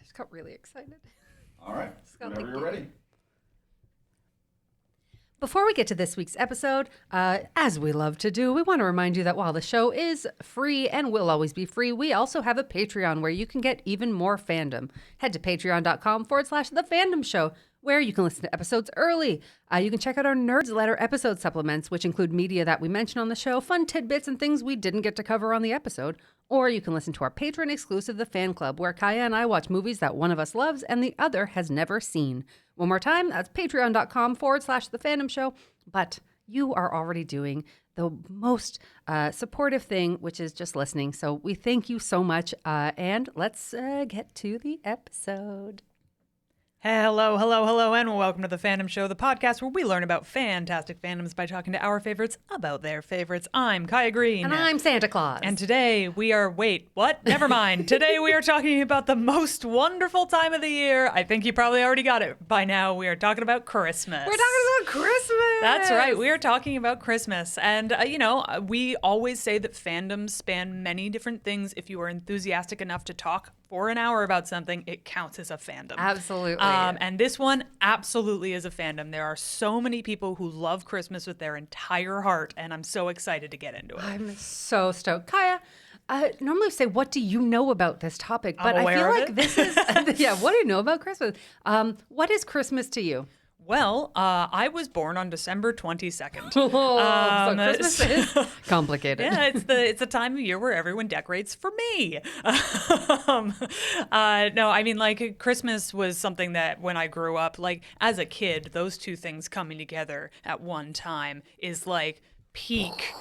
just got really excited. All right, whenever you're ready. Before we get to this week's episode, as we love to do, we want to remind you that while the show is free and will always be free, we also have a Patreon where you can get even more fandom. Head to patreon.com/The Fandom Show, where you can listen to episodes early. You can check out our Nerds Letter episode supplements, which include media that we mention on the show, fun tidbits and things we didn't get to cover on the episode. Or you can listen to our patron exclusive The Fan Club, where Kaya and I watch movies that one of us loves and the other has never seen. One more time, that's patreon.com/The Fandom Show. But you are already doing the most supportive thing, which is just listening. So we thank you so much. And let's get to the episode. Hello, hello, hello, and welcome to The Fandom Show, the podcast where we learn about fantastic fandoms by talking to our favorites about their favorites. I'm Kaya Green. And I'm Santa Claus. And today we are, wait, what? Never mind. Today we are talking about the most wonderful time of the year. I think you probably already got it by now. We are talking about Christmas. We're talking about Christmas. That's right. We are talking about Christmas. And, we always say that fandoms span many different things. If you are enthusiastic enough to talk for an hour about something, it counts as a fandom. Absolutely. And this one absolutely is a fandom. There are so many people who love Christmas with their entire heart, and I'm so excited to get into it. I'm so stoked. Kaya, normally we say, what do you know about this topic? But I'm I feel aware of like this is, what do you know about Christmas? What is Christmas to you? Well, I was born on December 22nd. So Christmas is complicated. Yeah, it's a time of year where everyone decorates for me. No, I mean, like, Christmas was something that when I grew up, like, as a kid, those two things coming together at one time is like peak,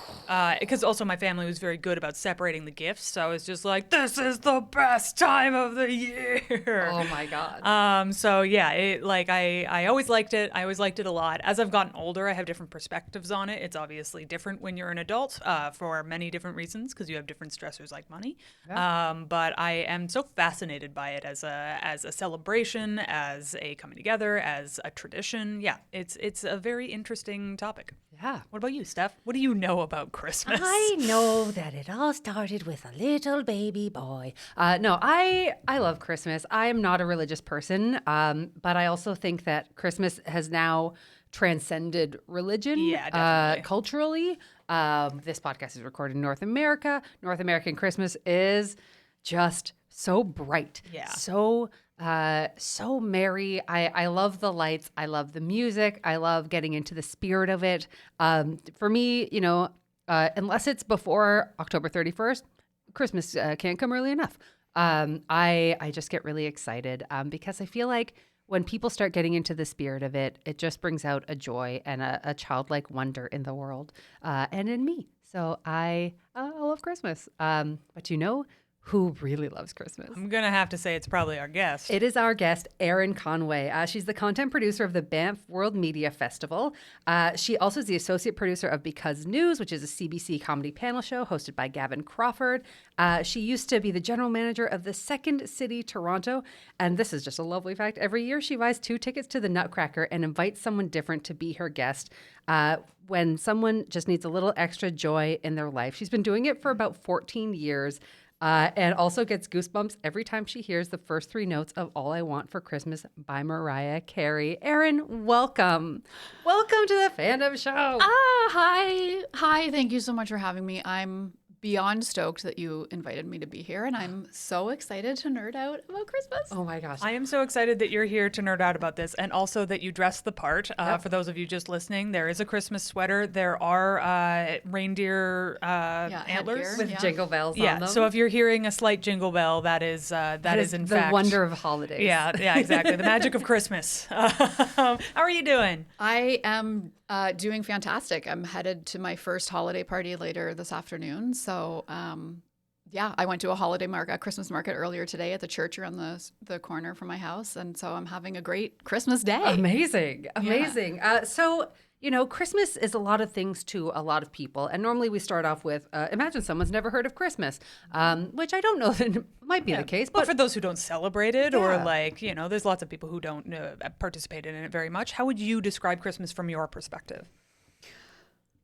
because also my family was very good about separating the gifts, so I was just like, this is the best time of the year. Oh my god. So yeah, I always liked it. I always liked it a lot. As I've gotten older, I have different perspectives on it. It's obviously different when you're an adult, for many different reasons, because you have different stressors like money. Yeah. But I am so fascinated by it as a celebration, as a coming together, as a tradition. Yeah, it's a very interesting topic. Yeah. What about you, Steph? What do you know about Christmas? I know that it all started with a little baby boy. No, I love Christmas. I am not a religious person, but I also think that Christmas has now transcended religion. Yeah, definitely. Culturally. This podcast is recorded in North America. North American Christmas is just so bright. Yeah. So merry. I love the lights. I love the music. I love getting into the spirit of it. For me, unless it's before October 31st, Christmas can't come early enough. I just get really excited because I feel like when people start getting into the spirit of it, it just brings out a joy and a childlike wonder in the world and in me. So I love Christmas. But who really loves Christmas? I'm going to have to say it's probably our guest. It is our guest, Erin Conway. She's the content producer of the Banff World Media Festival. She also is the associate producer of Because News, which is a CBC comedy panel show hosted by Gavin Crawford. She used to be the general manager of the Second City Toronto. And this is just a lovely fact. Every year she buys 2 tickets to the Nutcracker and invites someone different to be her guest when someone just needs a little extra joy in their life. She's been doing it for about 14 years. And also gets goosebumps every time she hears the first 3 notes of All I Want for Christmas by Mariah Carey. Erin, welcome. Welcome to the Fandom Show. Hi. Hi. Thank you so much for having me. I'm beyond stoked that you invited me to be here, and I'm so excited to nerd out about Christmas. Oh my gosh. I am so excited that you're here to nerd out about this, and also that you dress the part. Yep. For those of you just listening, there is a Christmas sweater. There are reindeer antlers. headgear. With jingle bells Yeah, on them. so if you're hearing a slight jingle bell, that is in the fact wonder of holidays. Yeah, exactly. The magic of Christmas. How are you doing? I am doing fantastic. I'm headed to my first holiday party later this afternoon. So, I went to a Christmas market earlier today at the church around the corner from my house. And so I'm having a great Christmas day. Amazing. So, Christmas is a lot of things to a lot of people. And normally we start off with, imagine someone's never heard of Christmas, which I don't know that might be the case. But for those who don't celebrate it or Yeah. there's lots of people who don't participate in it very much. How would you describe Christmas from your perspective?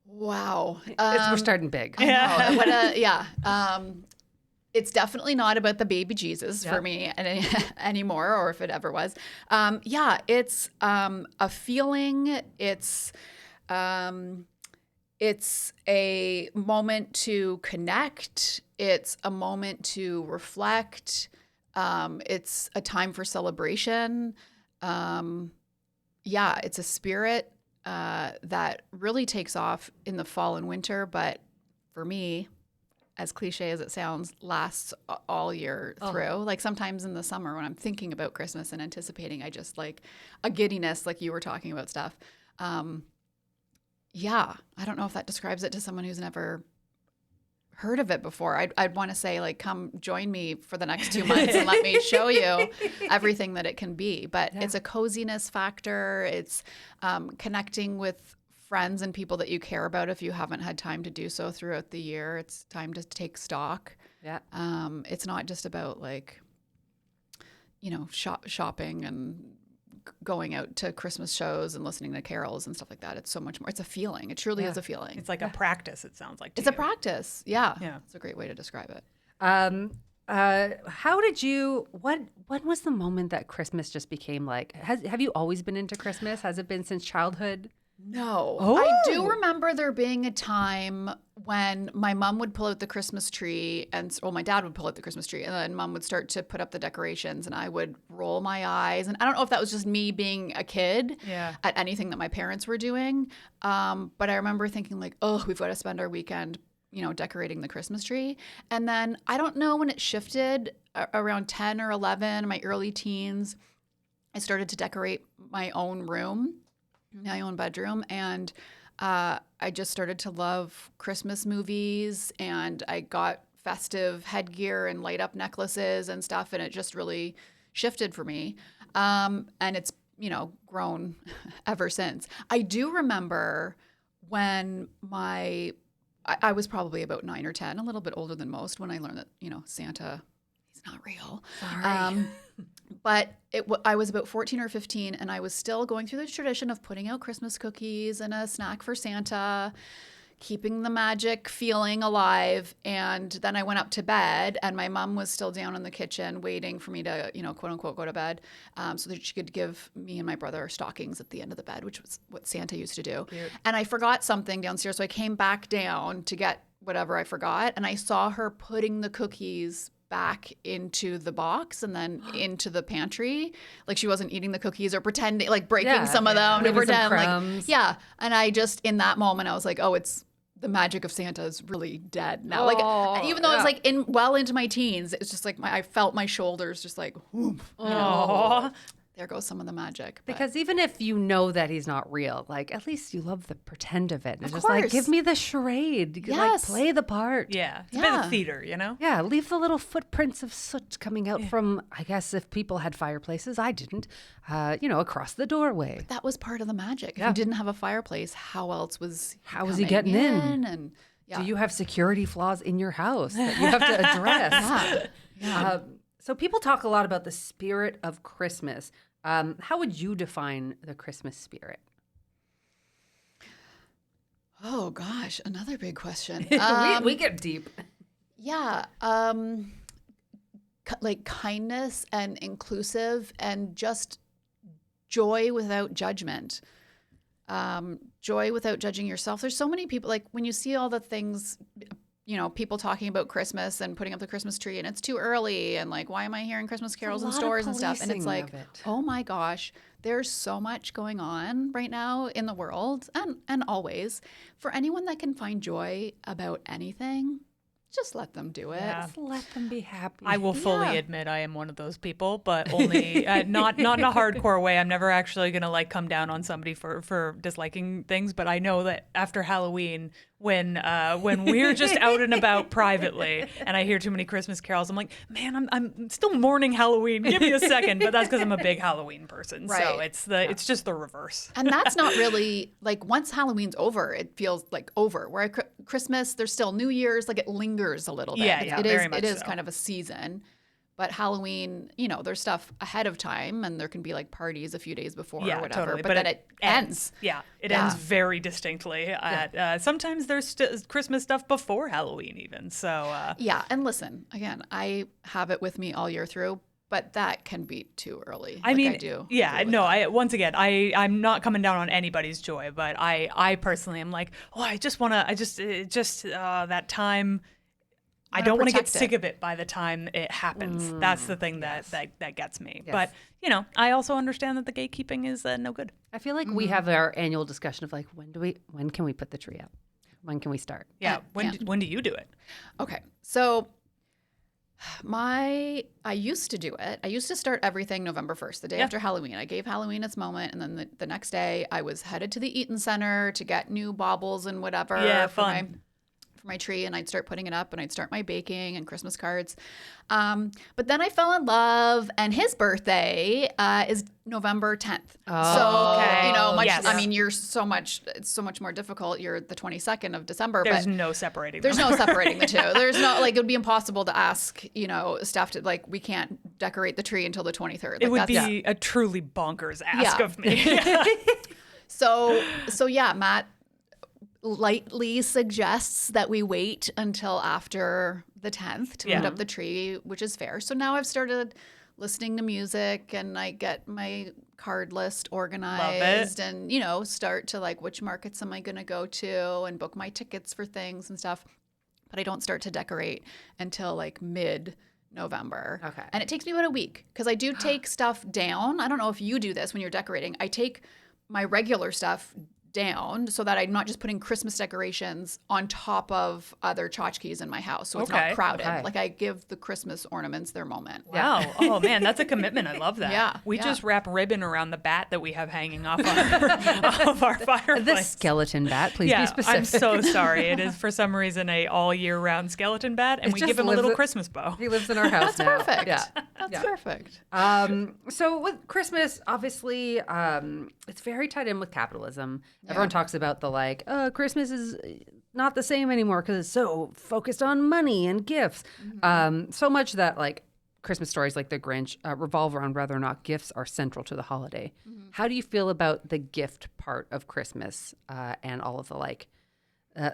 Wow. we're starting big. I know. It's definitely not about the baby Jesus for me anymore, or if it ever was. It's a feeling. It's a moment to connect. It's a moment to reflect. It's a time for celebration. It's a spirit that really takes off in the fall and winter, but for me, as cliche as it sounds, lasts all year through. Like sometimes in the summer when I'm thinking about Christmas and anticipating, I just like a giddiness, like you were talking about stuff. I don't know if that describes it to someone who's never heard of it before. I'd want to say, like, come join me for the next 2 months and let me show you everything that it can be. But it's a coziness factor. It's connecting with friends and people that you care about if you haven't had time to do so throughout the year. It's time to take stock. Yeah. It's not just about like, shopping and going out to Christmas shows and listening to carols and stuff like that. It's so much more. It's a feeling. It truly is a feeling. It's like a practice, it sounds like. It's a practice. Yeah. It's a great way to describe it. How did you, when was the moment that Christmas just became like, have you always been into Christmas? Has it been since childhood? No. I do remember there being a time when my mom would pull out the Christmas tree my dad would pull out the Christmas tree and then mom would start to put up the decorations and I would roll my eyes. And I don't know if that was just me being a kid at anything that my parents were doing. But I remember thinking like, we've got to spend our weekend, decorating the Christmas tree. And then I don't know when it shifted around 10 or 11, my early teens, I started to decorate my own room. My own bedroom, and I just started to love Christmas movies, and I got festive headgear and light up necklaces and stuff, and it just really shifted for me. And it's, grown ever since. I do remember when I was probably about 9 or 10, a little bit older than most, when I learned that, Santa, he's not real. Sorry. But I was about 14 or 15, and I was still going through the tradition of putting out Christmas cookies and a snack for Santa, keeping the magic feeling alive. And then I went up to bed, and my mom was still down in the kitchen waiting for me to, quote unquote, go to bed, so that she could give me and my brother stockings at the end of the bed, which was what Santa used to do. Cute. And I forgot something downstairs, so I came back down to get whatever I forgot, and I saw her putting the cookies back into the box and then into the pantry. Like she wasn't eating the cookies or pretending, like breaking some of them to pretend. And I just, in that moment, I was like, it's the magic of Santa is really dead now. Like, even though I was like well into my teens, it's just like I felt my shoulders just like, whoop, there goes some of the magic. Because even if you know that he's not real, like at least you love the pretend of it. It's just like, give me the charade. Like play the part. Yeah. It's a bit of theater, Yeah. Leave the little footprints of soot coming out from, I guess if people had fireplaces, I didn't, across the doorway. But that was part of the magic. If you didn't have a fireplace, how else was he getting in? And do you have security flaws in your house that you have to address? So people talk a lot about the spirit of Christmas. How would you define the Christmas spirit? Oh, gosh, another big question. We get deep. Yeah. Like kindness and inclusive and just joy without judgment. Joy without judging yourself. There's so many people, like when you see all the things, people talking about Christmas and putting up the Christmas tree and it's too early and like, why am I hearing Christmas carols in stores and stuff? And it's like, oh my gosh, there's so much going on right now in the world and always. For anyone that can find joy about anything, just let them do it. Yeah. Just let them be happy. I will fully admit I am one of those people, but only not in a hardcore way. I'm never actually going to like come down on somebody for disliking things, but I know that after Halloween, when we're just out and about privately and I hear too many Christmas carols, I'm like, man, I'm still mourning Halloween. Give me a second. But that's because I'm a big Halloween person. Right. So it's just the reverse. And that's not really like once Halloween's over, it feels like over. Where Christmas, there's still New Year's, like it lingers a little bit. Yeah, it is kind of a season. But Halloween, there's stuff ahead of time, and there can be like parties a few days before Yeah, or whatever. totally. But then it ends. Yeah, it ends very distinctly. Sometimes there's Christmas stuff before Halloween even. So Yeah, and listen, again, I have it with me all year through, but that can be too early. I mean, I do. yeah, agree with no. that. Once again, I'm not coming down on anybody's joy, but I personally am like, I just want to, that time. I don't want to get protect it. sick of it by the time it happens. That's the thing that gets me. Yes. But I also understand that the gatekeeping is no good. I feel like we have our annual discussion of like, when can we put the tree up? When can we start? Yeah. When do you do it? Okay, so I used to do it. I used to start everything November 1st, the day after Halloween. I gave Halloween its moment, and then the next day I was headed to the Eaton Center to get new baubles and whatever for my tree, and I'd start putting it up, and I'd start my baking and Christmas cards. But then I fell in love, and his birthday is November 10th. Oh, okay. Yes. I mean, it's so much more difficult. You're the 22nd of December, There's but no separating. there's them. no separating the two. There's no, like, it would be impossible to ask, staff to, like, we can't decorate the tree until the 23rd. It Like, would that's- be a truly bonkers ask Yeah. of me. So yeah, Matt lightly suggests that we wait until after the 10th to put up the tree, which is fair. So now I've started listening to music, and I get my card list organized and, start to like, which markets am I going to go to, and book my tickets for things and stuff. But I don't start to decorate until like mid-November. Okay. And it takes me about a week because I do take stuff down. I don't know if you do this when you're decorating. I take my regular stuff down so that I'm not just putting Christmas decorations on top of other tchotchkes in my house, so it's not crowded. Okay. Like, I give the Christmas ornaments their moment. Wow. Oh man, that's a commitment. I love that. Yeah, We yeah. just wrap ribbon around the bat that we have hanging off of our fireplace. The skeleton bat, please be specific. I'm so sorry. It is for some reason a all year round skeleton bat, and It we just give him a lives little it- Christmas bow. He lives in our house now. Perfect. Yeah. That's perfect. So with Christmas, obviously, it's very tied in with capitalism. Everyone talks about the like, Christmas is not the same anymore because it's so focused on money and gifts. So much that like Christmas stories like The Grinch revolve around whether or not gifts are central to the holiday. How do you feel about the gift part of Christmas and all of the like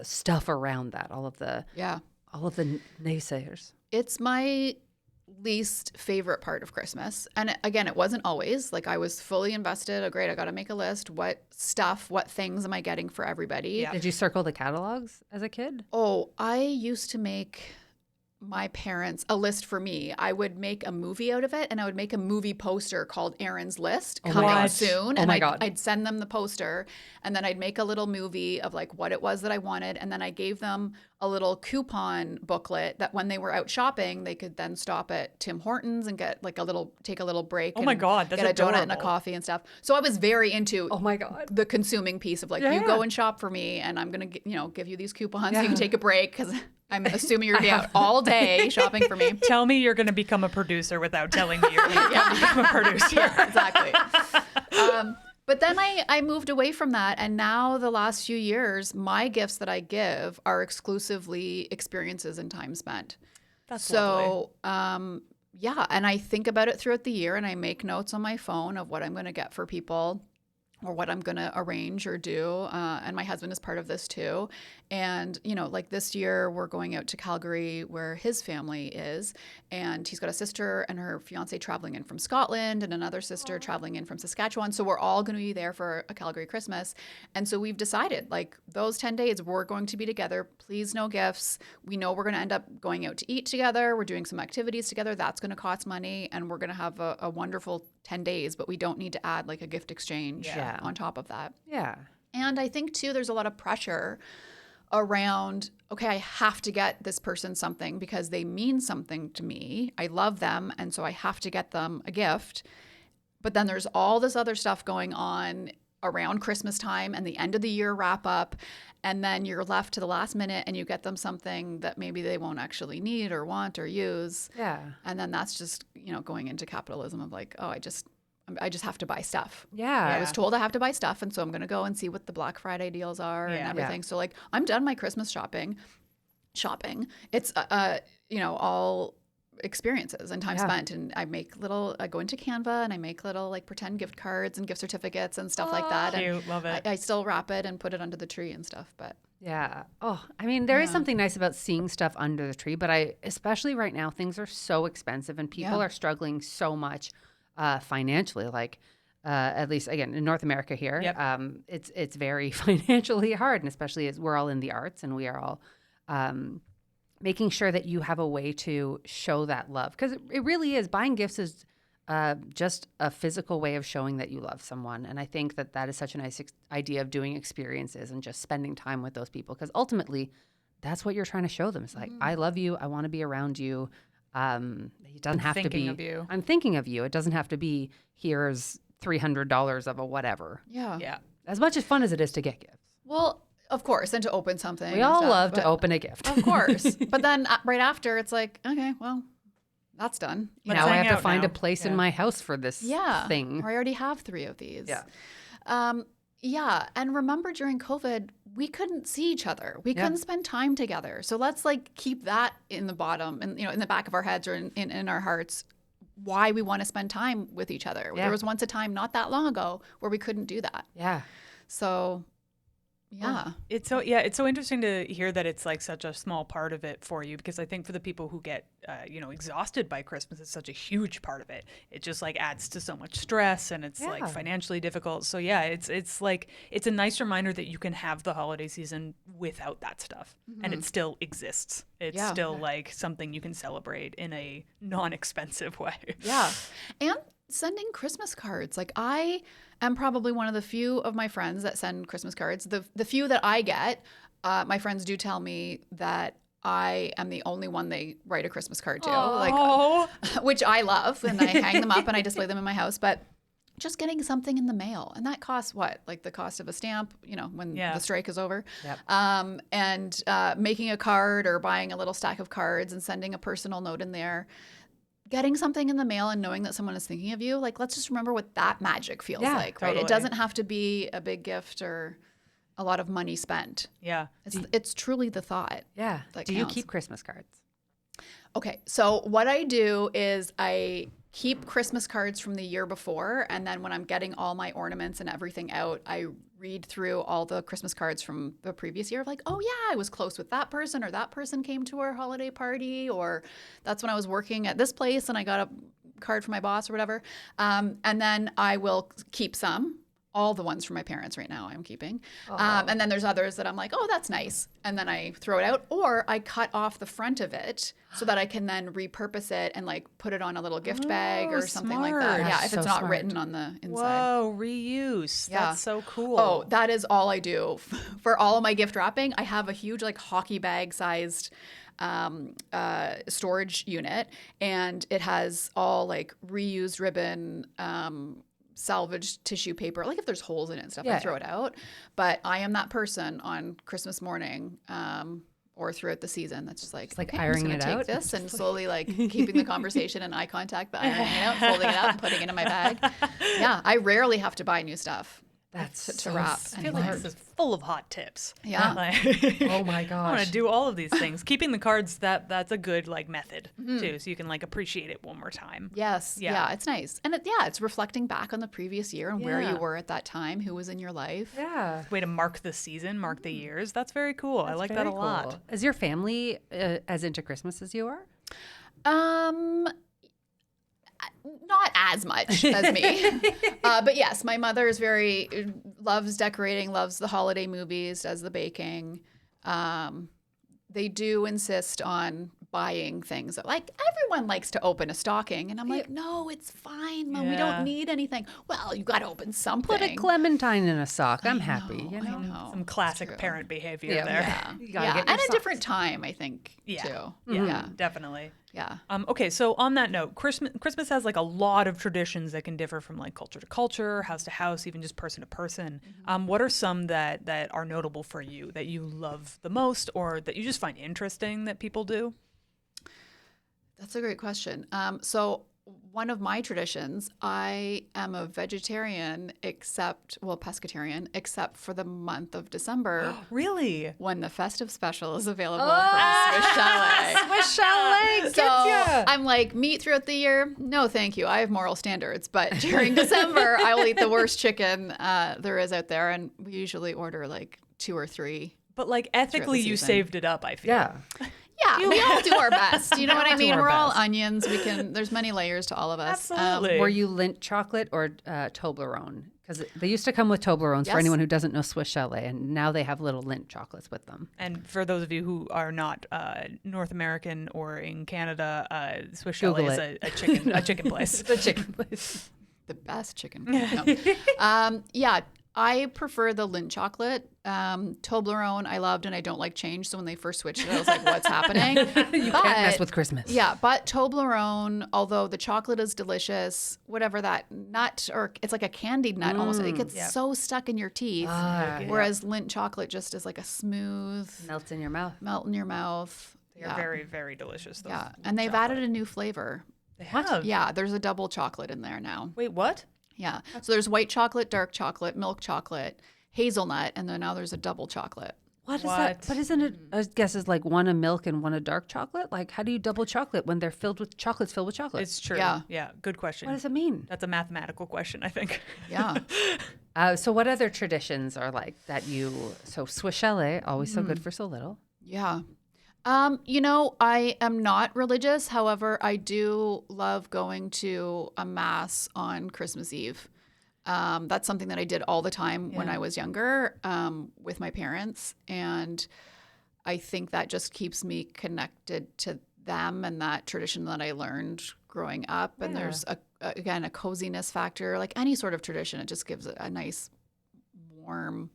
stuff around that? All of the naysayers. It's my least favorite part of Christmas. And again, it wasn't always. Like, I was fully invested. Oh, great, I got to make a list. What things am I getting for everybody? Yeah. Did you circle the catalogs as a kid? Oh, I used to make my parents a list for me. I would make a movie out of it, and I would make a movie poster called Erin's List coming What? soon. Oh And my God. I'd send them the poster, and then I'd make a little movie of like what it was that I wanted, and then I gave them a little coupon booklet that when they were out shopping, they could then stop at Tim Hortons and get like take a little break. Oh my and God, that's get a donut and a adorable. coffee and stuff. So I was very into Oh my God. the consuming piece of like, Yeah, you yeah. go and shop for me, and I'm gonna give you these coupons so you can take a break, because I'm assuming you're gonna be out all day shopping for me. Tell me you're going to become a producer without telling me you're going to become a producer. Yeah, exactly. But then I moved away from that, and now the last few years, my gifts that I give are exclusively experiences and time spent. That's lovely. So, yeah, and I think about it throughout the year, and I make notes on my phone of what I'm going to get for people or what I'm going to arrange or do. And my husband is part of this too. And, like this year, we're going out to Calgary where his family is. And he's got a sister and her fiance traveling in from Scotland, and another sister traveling in from Saskatchewan. So we're all going to be there for a Calgary Christmas. And so we've decided, like, those 10 days, we're going to be together. Please, no gifts. We know we're going to end up going out to eat together. We're doing some activities together. That's going to cost money. And we're going to have a wonderful 10 days, but we don't need to add like a gift exchange on top of that. Yeah. And I think too, there's a lot of pressure around, okay, I have to get this person something because they mean something to me. I love them, and so I have to get them a gift. But then there's all this other stuff going on around Christmas time and the end of the year wrap up, and then you're left to the last minute and you get them something that maybe they won't actually need or want or use. Yeah. And then that's just, going into capitalism of like, oh, I just have to buy stuff. Yeah. I was told I have to buy stuff, and so I'm going to go and see what the Black Friday deals are and Yeah. everything. So like, I'm done my Christmas shopping. It's all experiences and time spent. And I go into Canva and I make little like pretend gift cards and gift certificates and stuff like that. Cute. And Love it. I still wrap it and put it under the tree and stuff. But Yeah. Oh, I mean, there is something nice about seeing stuff under the tree, but especially right now, things are so expensive and people are struggling so much financially. Like, at least again in North America here, it's very financially hard, and especially as we're all in the arts and we are all making sure that you have a way to show that love, because it really is. Buying gifts is just a physical way of showing that you love someone. And I think that is such a nice idea of doing experiences and just spending time with those people, because ultimately that's what you're trying to show them. It's like, I love you. I want to be around you. It doesn't have to be, of you. I'm thinking of you. It doesn't have to be, here's $300 of a whatever. Yeah. As much as fun as it is to get gifts. well, of course, and to open something. We and all stuff, love to but- open a gift. Of course. But then right after, it's like, okay, well, that's done. You Let's Now I hang have to out find now. a place in Yeah. my house for this thing. Or I already have 3 of these. Yeah. Yeah. And remember during COVID, we couldn't see each other. We Yeah. couldn't spend time together. So let's like keep that in the bottom and, in the back of our heads or in our hearts, why we want to spend time with each other. Yeah. There was once a time not that long ago where we couldn't do that. Yeah. So yeah. It's so interesting to hear that it's like such a small part of it for you, because I think for the people who get exhausted by Christmas, it's such a huge part of it. It just like adds to so much stress, and it's like financially difficult. So yeah, it's like it's a nice reminder that you can have the holiday season without that stuff, and it still exists. It's still like something you can celebrate in a non-expensive way. Yeah. And sending Christmas cards. Like I am probably one of the few of my friends that send Christmas cards. The few that I get, my friends do tell me that I am the only one they write a Christmas card to, like, which I love, and I hang them up and I display them in my house. But just getting something in the mail, and that costs what? Like the cost of a stamp, when the strike is over. Yep. And making a card or buying a little stack of cards and sending a personal note in there. Getting something in the mail and knowing that someone is thinking of you, like, let's just remember what that magic feels like, right? Totally. It doesn't have to be a big gift or a lot of money spent. Yeah. It's truly the thought. Yeah. that Do you counts. keep Christmas cards? Okay, so what I do is I keep Christmas cards from the year before, and then when I'm getting all my ornaments and everything out, I read through all the Christmas cards from the previous year of like, oh yeah, I was close with that person, or that person came to our holiday party, or that's when I was working at this place and I got a card from my boss or whatever. And then I will keep some. All the ones from my parents right now I'm keeping. And then there's others that I'm like, oh, that's nice. And then I throw it out, or I cut off the front of it so that I can then repurpose it and like put it on a little gift bag or something like that. smart. Yeah, That's if so it's not smart. written on the inside. Whoa, reuse. Yeah. That's so cool. Oh, that is all I do. For all of my gift wrapping, I have a huge like hockey bag sized storage unit, and it has all like reused ribbon, salvaged tissue paper. Like if there's holes in it and stuff, I Yeah. throw it out. But I am that person on Christmas morning or throughout the season that's just like, like okay, I'm just ironing gonna it take out. this and slowly like keeping the conversation and eye contact, but ironing it out, folding it up, and putting it in my bag. Yeah, I rarely have to buy new stuff. That's to so wrap. I feel like this is full of hot tips. Yeah. Like, Oh my I want gosh. to do all of these things. Keeping the cards, that's a good like method too, so you can like appreciate it one more time. Yes. Yeah. Yeah. It's nice. And it's reflecting back on the previous year and where Yeah. you were at that time, who was in your life. Yeah. Way to mark the season, mark the years. That's very cool. I like that a lot. Is your family as into Christmas as you are? Not as much as me. But yes, my mother is loves decorating, loves the holiday movies, does the baking. They do insist on buying things. Like everyone likes to open a stocking, and I'm like, no, it's fine, Mom. We Yeah. don't need anything. Well, you got to open something. Put a clementine in a sock. I'm happy. I know. Some It's classic true. parent behavior Yeah. there. Yeah, You gotta yeah. get your And a socks. different time, I think, Yeah. too. Yeah, definitely. Yeah. Okay, so on that note, Christmas has like a lot of traditions that can differ from like culture to culture, house to house, even just person to person. What are some that are notable for you that you love the most, or that you just find interesting that people do? That's a great question. So one of my traditions, I am a vegetarian pescatarian, except for the month of December Really? when the festive special is available from Swiss Chalet. Swiss Chalet, So getcha. I'm like, meat throughout the year? No, thank you. I have moral standards. But during December, I will eat the worst chicken there is out there. And we usually order like 2 or 3. But like ethically, you season. saved it up, I feel. Yeah. Yeah, we all do our best. You know what I do mean? our We're all best. onions. There's many layers to all of us. Absolutely. Were you Lindt chocolate or Toblerone? Because they used to come with Toblerones Yes. for anyone who doesn't know Swiss Chalet, and now they have little Lindt chocolates with them. And for those of you who are not North American or in Canada, Swiss Chalet Google is a chicken place. The chicken place. The best chicken. No. Yeah, I prefer the Lindt chocolate. Toblerone I loved, and I don't like change. So when they first switched it, I was like, what's happening? You can't mess with Christmas. Yeah, but Toblerone, although the chocolate is delicious, whatever that nut, or it's like a candied nut almost, it gets so stuck in your teeth. Whereas Lindt chocolate just is like a smooth Melts in your mouth. melt in your mouth. They're very, very delicious. Those Yeah, and they've added a new flavor. They have. Yeah, there's a double chocolate in there now. Wait, what? Yeah, so there's white chocolate, dark chocolate, milk chocolate, hazelnut, and then now there's a double chocolate. What is that? But isn't it, I guess, is like one a milk and one a dark chocolate? Like, how do you double chocolate when they're filled with chocolate? It's true. Yeah. Yeah. Good question. What does it mean? That's a mathematical question, I think. Yeah. So what other traditions are like that so Swiss Chalet, always so good for so little. Yeah. I am not religious. However, I do love going to a mass on Christmas Eve. That's something that I did all the time when I was younger with my parents. And I think that just keeps me connected to them and that tradition that I learned growing up. And there's, again, a coziness factor. Like any sort of tradition, it just gives it a nice, warm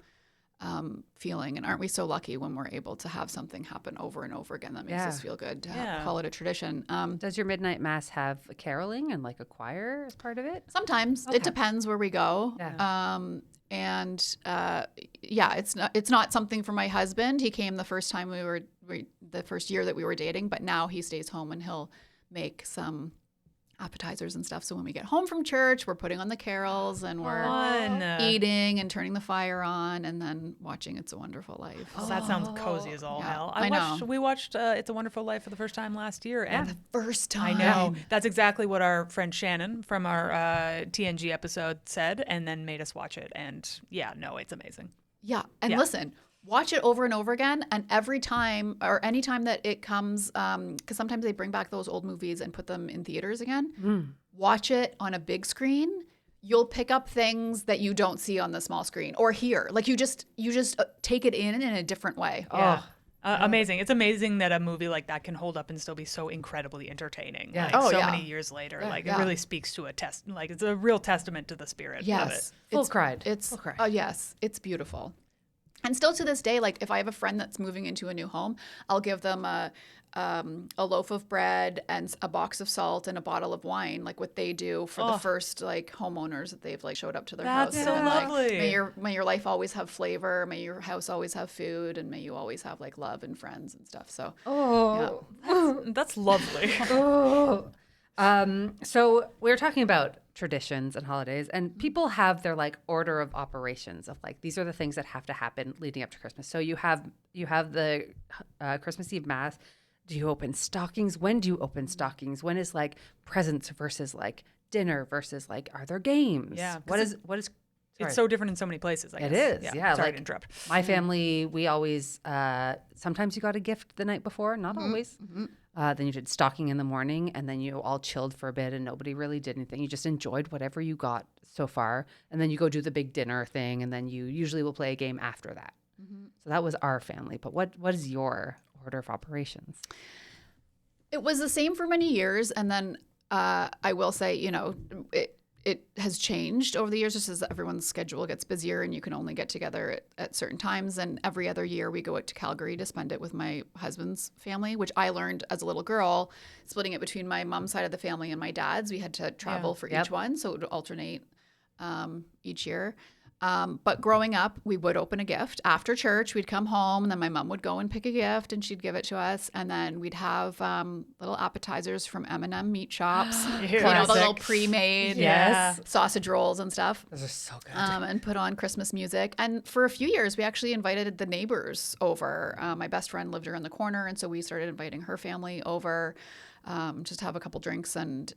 feeling. And aren't we so lucky when we're able to have something happen over and over again that makes us feel good to call it a tradition? Does your midnight mass have a caroling and like a choir as part of it? Sometimes it depends where we go. Yeah. It's not something for my husband. He came the first time the first year that we were dating, but now he stays home and he'll make some appetizers and stuff. So when we get home from church, we're putting on the carols and we're eating and turning the fire on and then watching It's a Wonderful Life. Oh, that sounds cozy as all hell. We watched It's a Wonderful Life for the first time last year. And the first time. I know. That's exactly what our friend Shannon from our TNG episode said and then made us watch it. And it's amazing. Yeah. And listen, watch it over and over again. And every time or any time that it comes, because sometimes they bring back those old movies and put them in theaters again, watch it on a big screen. You'll pick up things that you don't see on the small screen or hear. Like you just take it in a different way. Yeah. Amazing. It's amazing that a movie like that can hold up and still be so incredibly entertaining. Yeah. Many years later. It really speaks to it's a real testament to the spirit of it. Full cried. Full cry. Yes, it's beautiful. And still to this day, like if I have a friend that's moving into a new home, I'll give them a loaf of bread and a box of salt and a bottle of wine, like what they do for the first like homeowners that they've like showed up to their house. That's so and then, lovely. Like, may your life always have flavor, may your house always have food, and may you always have like love and friends and stuff. So That's lovely. So we were talking about traditions and holidays, and people have their like order of operations of like these are the things that have to happen leading up to Christmas. So you have the Christmas Eve mass. Do you open stockings? When do you open stockings? When is like presents versus like dinner versus like are there games? Yeah, What is? It's so different in so many places, I guess. It is, yeah. Sorry like, to interrupt. My family, we always, sometimes you got a gift the night before, not always. Then you did stocking in the morning, and then you all chilled for a bit, and nobody really did anything. You just enjoyed whatever you got so far, and then you go do the big dinner thing, and then you usually will play a game after that. So that was our family. But what is your order of operations? it was the same for many years, and then I will say, it has changed over the years just as everyone's schedule gets busier and you can only get together at certain times. And every other year we go out to Calgary to spend it with my husband's family, which I learned as a little girl, splitting it between my mom's side of the family and my dad's. We had to travel for each one, so it would alternate each year. But growing up, we would open a gift. After church, we'd come home, and then my mom would go and pick a gift, and she'd give it to us. And then we'd have little appetizers from M&M meat shops. You know, the little pre-made sausage rolls and stuff. Those are so good. And put on Christmas music. And for a few years, we actually invited the neighbors over. My best friend lived around the corner, and so we started inviting her family over. Just have a couple drinks and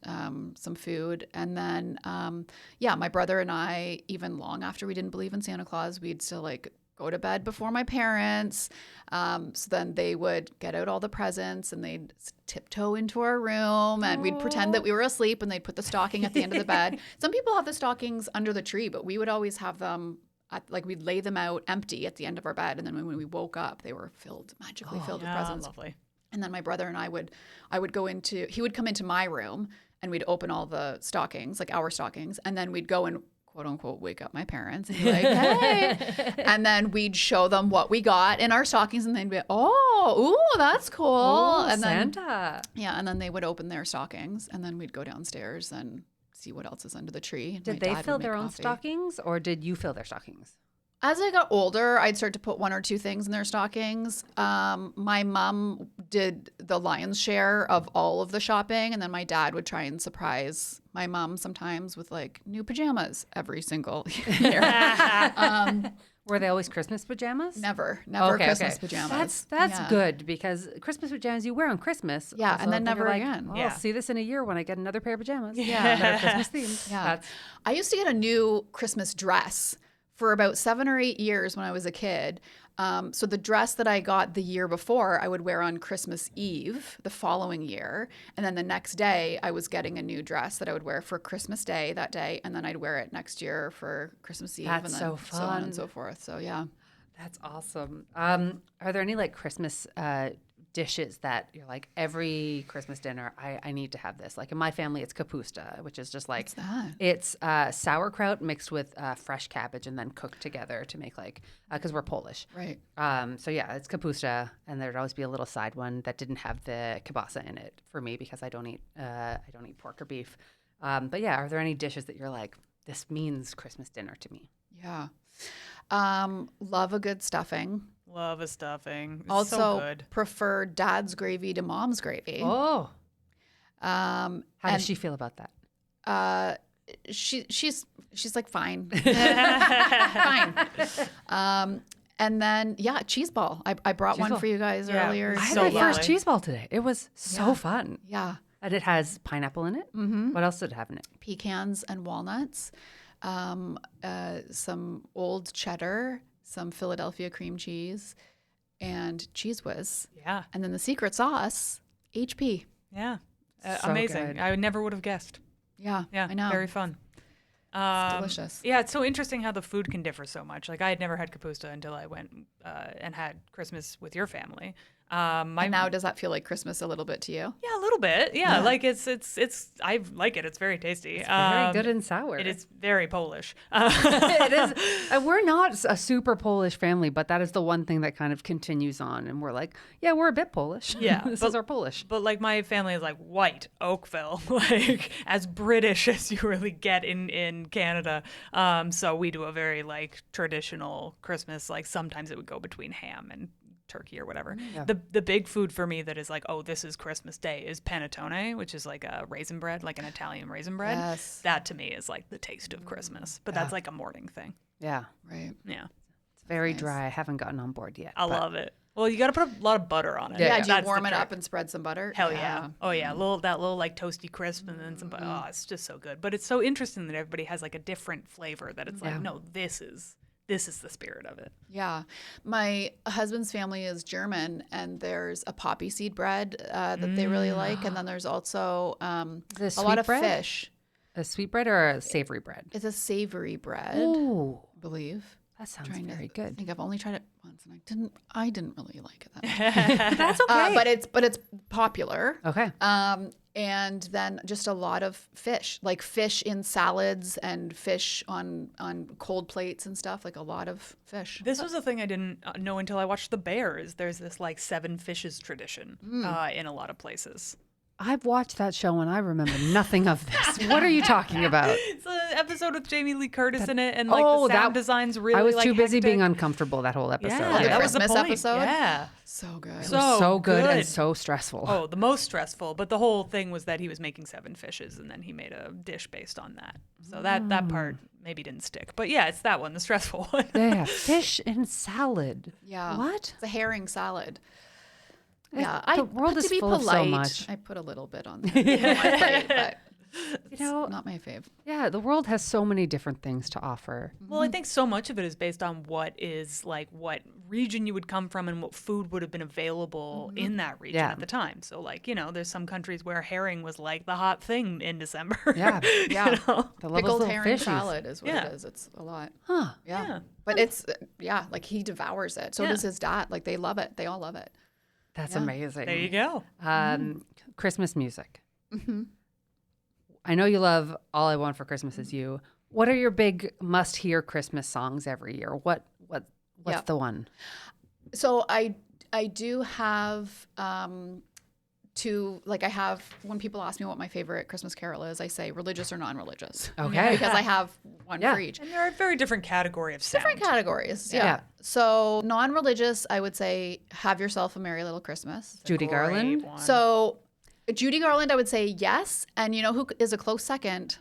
some food. And then, my brother and I, even long after we didn't believe in Santa Claus, we'd still like go to bed before my parents. So then they would get out all the presents and they'd tiptoe into our room and we'd pretend that we were asleep and they'd put the stocking at the end of the bed. Some people have the stockings under the tree, but we would always have them we'd lay them out empty at the end of our bed. And then when we woke up, they were magically filled with presents. Lovely. And then my brother and I would he would come into my room and we'd open all the stockings, like our stockings, and then we'd go and quote unquote wake up my parents and be like, hey. And then we'd show them what we got in our stockings and they'd be, ooh, that's cool. Ooh, and then, Santa. Yeah, and then they would open their stockings and then we'd go downstairs and see what else is under the tree. Did they fill their own stockings or did you fill their stockings? As I got older, I'd start to put one or two things in their stockings. My mom did the lion's share of all of the shopping, and then my dad would try and surprise my mom sometimes with like new pajamas every single year. Were they always Christmas pajamas? Never Christmas pajamas. That's good because Christmas pajamas you wear on Christmas. Yeah, and then never like, again. I'll see this in a year when I get another pair of pajamas. Yeah, that are Christmas themed. Yeah, I used to get a new Christmas dress for about 7 or 8 years when I was a kid. So the dress that I got the year before, I would wear on Christmas Eve the following year. And then the next day, I was getting a new dress that I would wear for Christmas Day that day. And then I'd wear it next year for Christmas Eve. That's and then so fun. So on and so forth. So, yeah. That's awesome. Are there any like Christmas dishes that you're like, every Christmas dinner, I need to have this? Like in my family, it's kapusta, which is just like, what's that? It's sauerkraut mixed with fresh cabbage and then cooked together to make like, because we're Polish. Right. So yeah, it's kapusta, and there'd always be a little side one that didn't have the kielbasa in it for me because I don't eat pork or beef. But yeah, are there any dishes that you're like, this means Christmas dinner to me? Yeah. Love a good stuffing. Love a stuffing. It's also so good. Prefer dad's gravy to mom's gravy. Oh. How does she feel about that? She's like fine. Fine. And then cheese ball. I brought one for you guys earlier. I had my first cheese ball today. It was so fun. Yeah. And it has pineapple in it. Mm-hmm. What else did it have in it? Pecans and walnuts. Some old cheddar, some Philadelphia cream cheese, and Cheese Whiz. Yeah. And then the secret sauce, HP. Yeah. So amazing. good. I never would have guessed. Yeah, Yeah. I know. Very fun. It's delicious. Yeah, it's so interesting how the food can differ so much. Like I had never had kapusta until I went and had Christmas with your family. And now does that feel like Christmas a little bit to you? Yeah, a little bit. Yeah, like it's I like it. It's very tasty. It's very good and sour. It is very Polish. It is. We're not a super Polish family, but that is the one thing that kind of continues on. And we're like, yeah, we're a bit Polish. Yeah, this is our Polish. But like my family is like white Oakville, like as British as you really get in Canada. So we do a very like traditional Christmas. Like sometimes it would go between ham and turkey or whatever. Yeah. The big food for me that is like, oh, this is Christmas Day is panettone, which is like a raisin bread, like an Italian raisin bread. Yes. That to me is like the taste of Christmas. But that's like a morning thing. Yeah. Right. Yeah. It's very dry. I haven't gotten on board yet. I love it. Well, you got to put a lot of butter on it. Yeah, do you warm it up and spread some butter? Hell yeah. Oh yeah, that little like toasty crisp and then some butter. Oh, it's just so good. But it's so interesting that everybody has like a different flavor that it's like, no, this is the spirit of it. Yeah. My husband's family is German, and there's a poppy seed bread that they really like. And then there's also a lot of fish. A sweet bread or a savory bread? It's a savory bread, Ooh. I believe. That sounds very good. I think I've only tried it once, and I didn't really like it that much. That's okay. But it's popular. Okay. And then just a lot of fish, like fish in salads and fish on cold plates and stuff, like a lot of fish. This was a thing I didn't know until I watched The Bears. There's this like 7 fishes tradition in a lot of places. I've watched that show and I remember nothing of this. What are you talking about? It's an episode with Jamie Lee Curtis in it, and like Oh, the sound that- design's really I was like too busy hectic. being uncomfortable that whole episode. Yeah, The that was the Christmas point. episode? Yeah. So good. So good and so stressful. Oh, the most stressful. But the whole thing was that he was making 7 fishes, and then he made a dish based on that. So that part maybe didn't stick. But yeah, it's that one, the stressful one. Yeah, fish and salad. Yeah. What? It's a herring salad. It- Yeah, the world but is to be full of so polite, much. I put a little bit on there. My plate, but it's not my fave. Yeah, the world has so many different things to offer. Well, I think so much of it is based on what region you would come from and what food would have been available in that region Yeah. at the time. So like, there's some countries where herring was like the hot thing in December. Yeah. Yeah. The love of Pickled little herring fishies. salad is what Yeah. it is. It's a lot. Huh. Yeah. But it's, like he devours it. So Yeah. does his dad. Like they love it. They all love it. That's Yeah. amazing. There you go. Christmas music. I know you love All I Want for Christmas Is You. What are your big must-hear Christmas songs every year? What's Yeah. the one? So I do have I have, when people ask me what my favorite Christmas carol is, I say religious or non-religious. Okay. Because I have one Yeah. for each. And they're a very different category of sound. Different categories. Yeah. Yeah. So non-religious, I would say Have Yourself a Merry Little Christmas. Judy Garland? Great one. So Judy Garland, I would say yes. And you know who is a close second?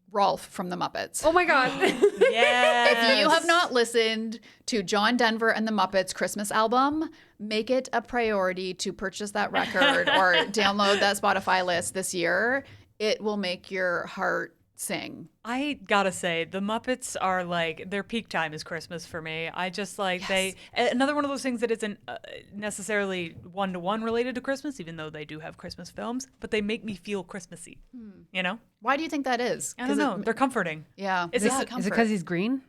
Rolf from the Muppets. Oh my God. yes. If you have not listened to John Denver and the Muppets Christmas album, make it a priority to purchase that record or download that Spotify list this year. It will make your heart sing. I gotta say, the Muppets are like, their peak time is Christmas for me. I just like, another one of those things that isn't necessarily one-to-one related to Christmas, even though they do have Christmas films, but they make me feel Christmassy, you know? Why do you think that is? I don't know. They're comforting. Yeah. Is yeah, it- Is it because he's green?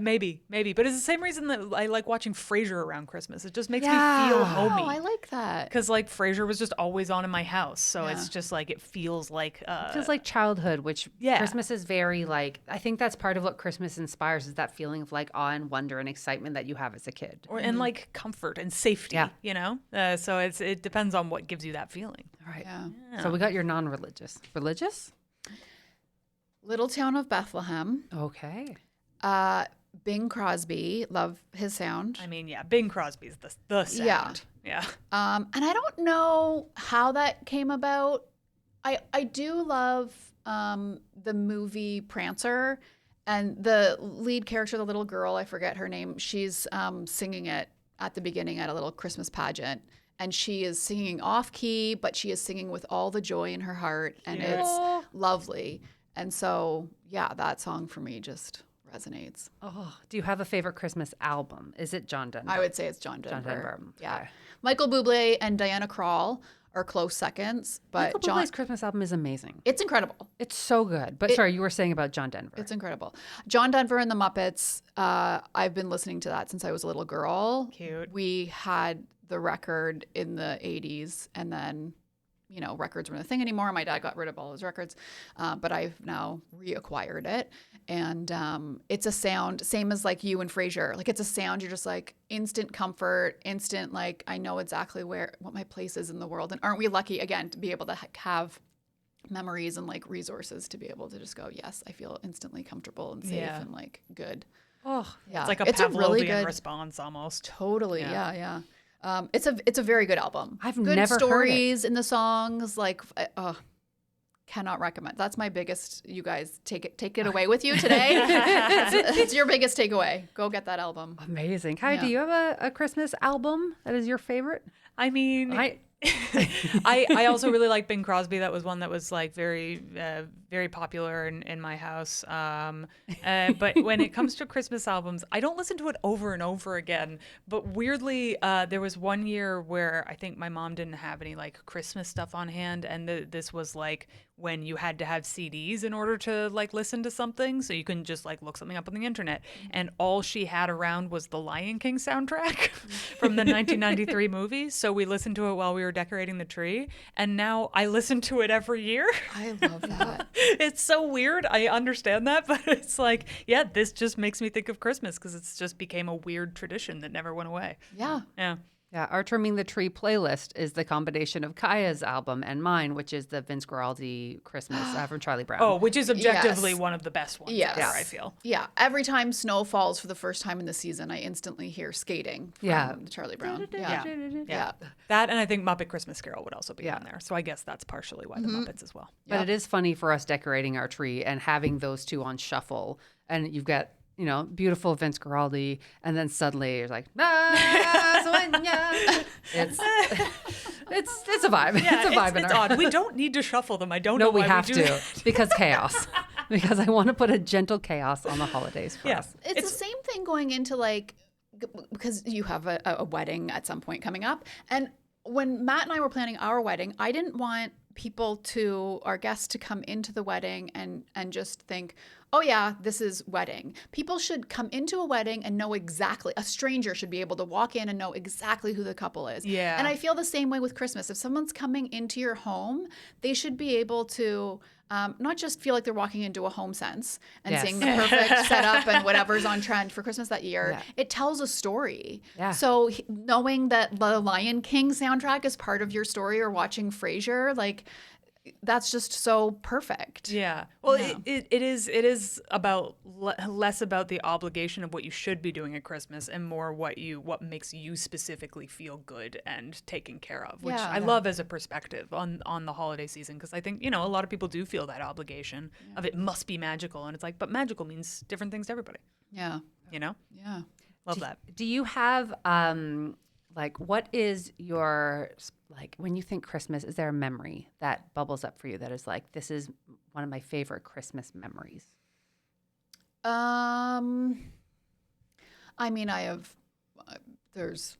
Maybe. But it's the same reason that I like watching Frasier around Christmas. It just makes Yeah. me feel Oh, homey. I like that. Because like Frasier was just always on in my house, so Yeah. it's just like it feels like It feels like childhood, which Yeah. Christmas is very like, I think that's part of what Christmas inspires is that feeling of like awe and wonder and excitement that you have as a kid. and like comfort and safety. Yeah. You know, so it depends on what gives you that feeling. All right. Yeah. So we got your non-religious. Religious? Little Town of Bethlehem. Okay. Bing Crosby, love his sound. I mean, yeah, Bing Crosby's the sound. Yeah. And I don't know how that came about. I do love the movie Prancer, and the lead character, the little girl, I forget her name, she's singing it at the beginning at a little Christmas pageant. And she is singing off key, but she is singing with all the joy in her heart, and it's lovely. And so, yeah, that song for me just resonates. Oh, do you have a favorite Christmas album? Is it John Denver? I would say it's John Denver. Denver. Yeah. Okay. Michael Bublé and Diana Krall are close seconds, but Michael Bublé's Christmas album is amazing. it's incredible. It's so good. But sorry, you were saying about John Denver. It's incredible. John Denver and the Muppets, I've been listening to that since I was a little girl. Cute. We had the record in the 80s, and then, you know, records weren't a thing anymore. My dad got rid of all his records, but I've now reacquired it. And it's a sound, same as like you and Frasier. Like it's a sound, you're just like instant comfort, instant like I know exactly what my place is in the world. And aren't we lucky, again, to be able to have memories and like resources to be able to just go, yes, I feel instantly comfortable and safe Yeah. and like good. oh, Yeah, It's like a Pavlovian really good, response almost. totally, Yeah. yeah. It's a very good album. I've good never heard it. stories in the songs. Like, cannot recommend. That's my biggest. You guys take it away with you today. it's your biggest takeaway. Go get that album. amazing. Kai, do Yeah. you have a Christmas album that is your favorite? I mean, I also really like Bing Crosby. That was one that was like very very popular in my house. But when it comes to Christmas albums, I don't listen to it over and over again. But weirdly, there was one year where I think my mom didn't have any like Christmas stuff on hand, and this was like when you had to have CDs in order to like listen to something, so you couldn't just like look something up on the internet. And all she had around was the Lion King soundtrack from the 1993 movie. So we listened to it while we were decorating the tree, and now I listen to it every year. I love that. It's so weird. I understand that, but it's like, yeah, this just makes me think of Christmas because it's just became a weird tradition that never went away. Yeah. Yeah. Yeah, our Trimming the Tree playlist is the combination of Kaya's album and mine, which is the Vince Guaraldi Christmas from Charlie Brown. Oh, which is objectively Yes. one of the best ones Yes. ever, I feel. Yeah. Every time snow falls for the first time in the season, I instantly hear Skating from Charlie Brown. Yeah. That, and I think Muppet Christmas Carol would also be Yeah. on there. So I guess that's partially why the Muppets as well. But it is funny for us decorating our tree and having those two on shuffle. And you've got, beautiful Vince Guaraldi, and then suddenly you're like, Sonia. It's a vibe. Yeah, it's a vibe. it's odd. We don't need to shuffle them. I don't know No, why we have do to that. because chaos. Because I want to put a gentle chaos on the holidays for us. It's the same thing going into because you have a wedding at some point coming up. And when Matt and I were planning our wedding, I didn't want our guests to come into the wedding and just think, oh yeah, this is wedding. People should come into a wedding and know exactly, a stranger should be able to walk in and know exactly who the couple is. Yeah. And I feel the same way with Christmas. If someone's coming into your home, they should be able to not just feel like they're walking into a home sense and seeing the perfect setup and whatever's on trend for Christmas that year. Yeah. It tells a story. Yeah. So knowing that the Lion King soundtrack is part of your story, or watching Frasier, that's just so perfect. Yeah. Well, it is about less about the obligation of what you should be doing at Christmas and more what makes you specifically feel good and taken care of, which I love as a perspective on the holiday season, because I think, a lot of people do feel that obligation of it must be magical, and it's like, but magical means different things to everybody. Yeah. Yeah. Love that. Do you have what is your when you think Christmas? Is there a memory that bubbles up for you that is like, this is one of my favorite Christmas memories? I mean, there's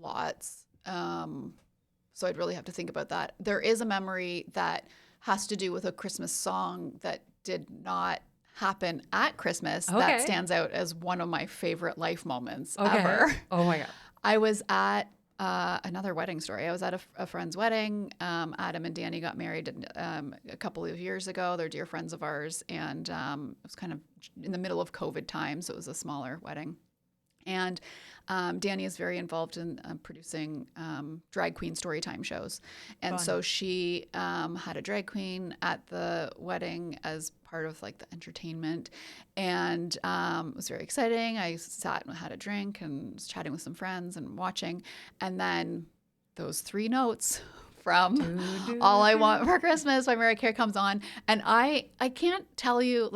lots. So I'd really have to think about that. There is a memory that has to do with a Christmas song that did not happen at Christmas that stands out as one of my favorite life moments ever. Oh my God. I was at another wedding story. I was at a friend's wedding. Adam and Danny got married a couple of years ago. They're dear friends of ours. And it was kind of in the middle of COVID time, so it was a smaller wedding. And Danny is very involved in producing drag queen storytime shows. And so she had a drag queen at the wedding as part of the entertainment. And it was very exciting. I sat and had a drink and was chatting with some friends and watching. And then those 3 notes from All I Want for Christmas by Mariah Carey comes on. And I can't tell you,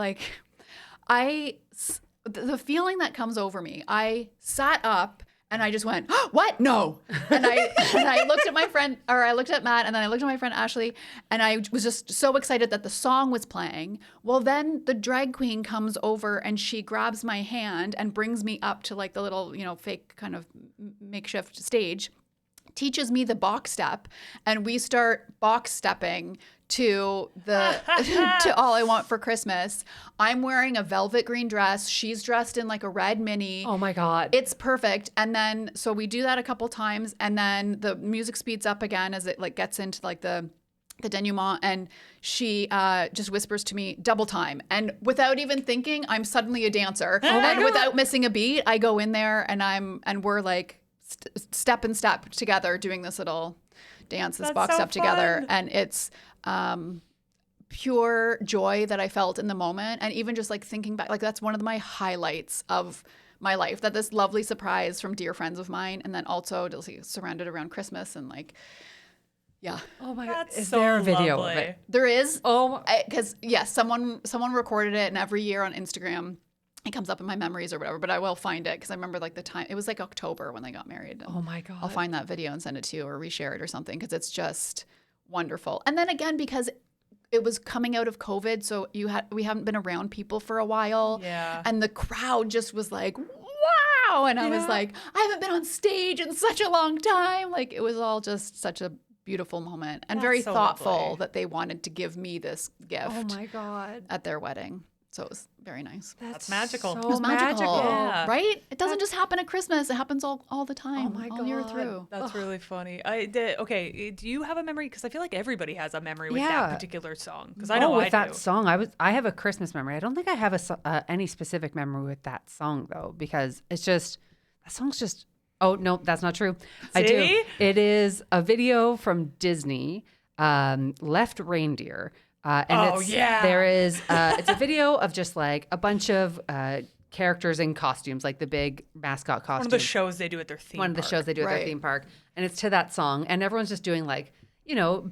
the feeling that comes over me, I sat up and I just went, oh, what? No. And I looked at my friend, or I looked at Matt, and then I looked at my friend Ashley, and I was just so excited that the song was playing. Well, then the drag queen comes over and she grabs my hand and brings me up to the little, fake kind of makeshift stage, teaches me the box step, and we start box stepping to to All I Want for Christmas. I'm wearing a velvet green dress. She's dressed in a red mini. Oh my God. It's perfect. And then, so we do that a couple times, and then the music speeds up again as it gets into the denouement, and she just whispers to me, double time. And without even thinking, I'm suddenly a dancer. And without missing a beat, I go in there and we're step and step together doing this little dance, this box step together. And it's pure joy that I felt in the moment. And even just thinking back, that's one of my highlights of my life, that this lovely surprise from dear friends of mine, and then also surrounded around Christmas and yeah. Oh my God. That's Is so there a video lovely. of it? There is. Oh, Because yes, someone recorded it, and every year on Instagram it comes up in my memories or whatever, but I will find it because I remember the time. It was October when they got married. oh my God. I'll find that video and send it to you or reshare it or something, because it's just wonderful. And then again, because it was coming out of COVID, so we haven't been around people for a while. Yeah. And the crowd just was wow. And I was I haven't been on stage in such a long time. It was all just such a beautiful moment, and very so thoughtful lovely. that they wanted to give me this gift Oh my God. at their wedding. So it was very nice. That's magical. So It It was magical, Yeah. right? It doesn't just happen at Christmas. It happens all the time, Oh my all year God. through. That's really funny. Okay, do you have a memory? Because I feel like everybody has a memory with Yeah. that particular song. Because I know with I that do. song, I have a Christmas memory. I don't think I have any specific memory with that song though, because it's just, that song's just Oh, no, that's not true. I do. See? It is a video from Disney, Left Reindeer. There is, it's a video of just like a bunch of characters in costumes, like the big mascot costumes. One of the shows they do at their theme One of the park. shows they do at their theme park. And it's to that song. And everyone's just doing like,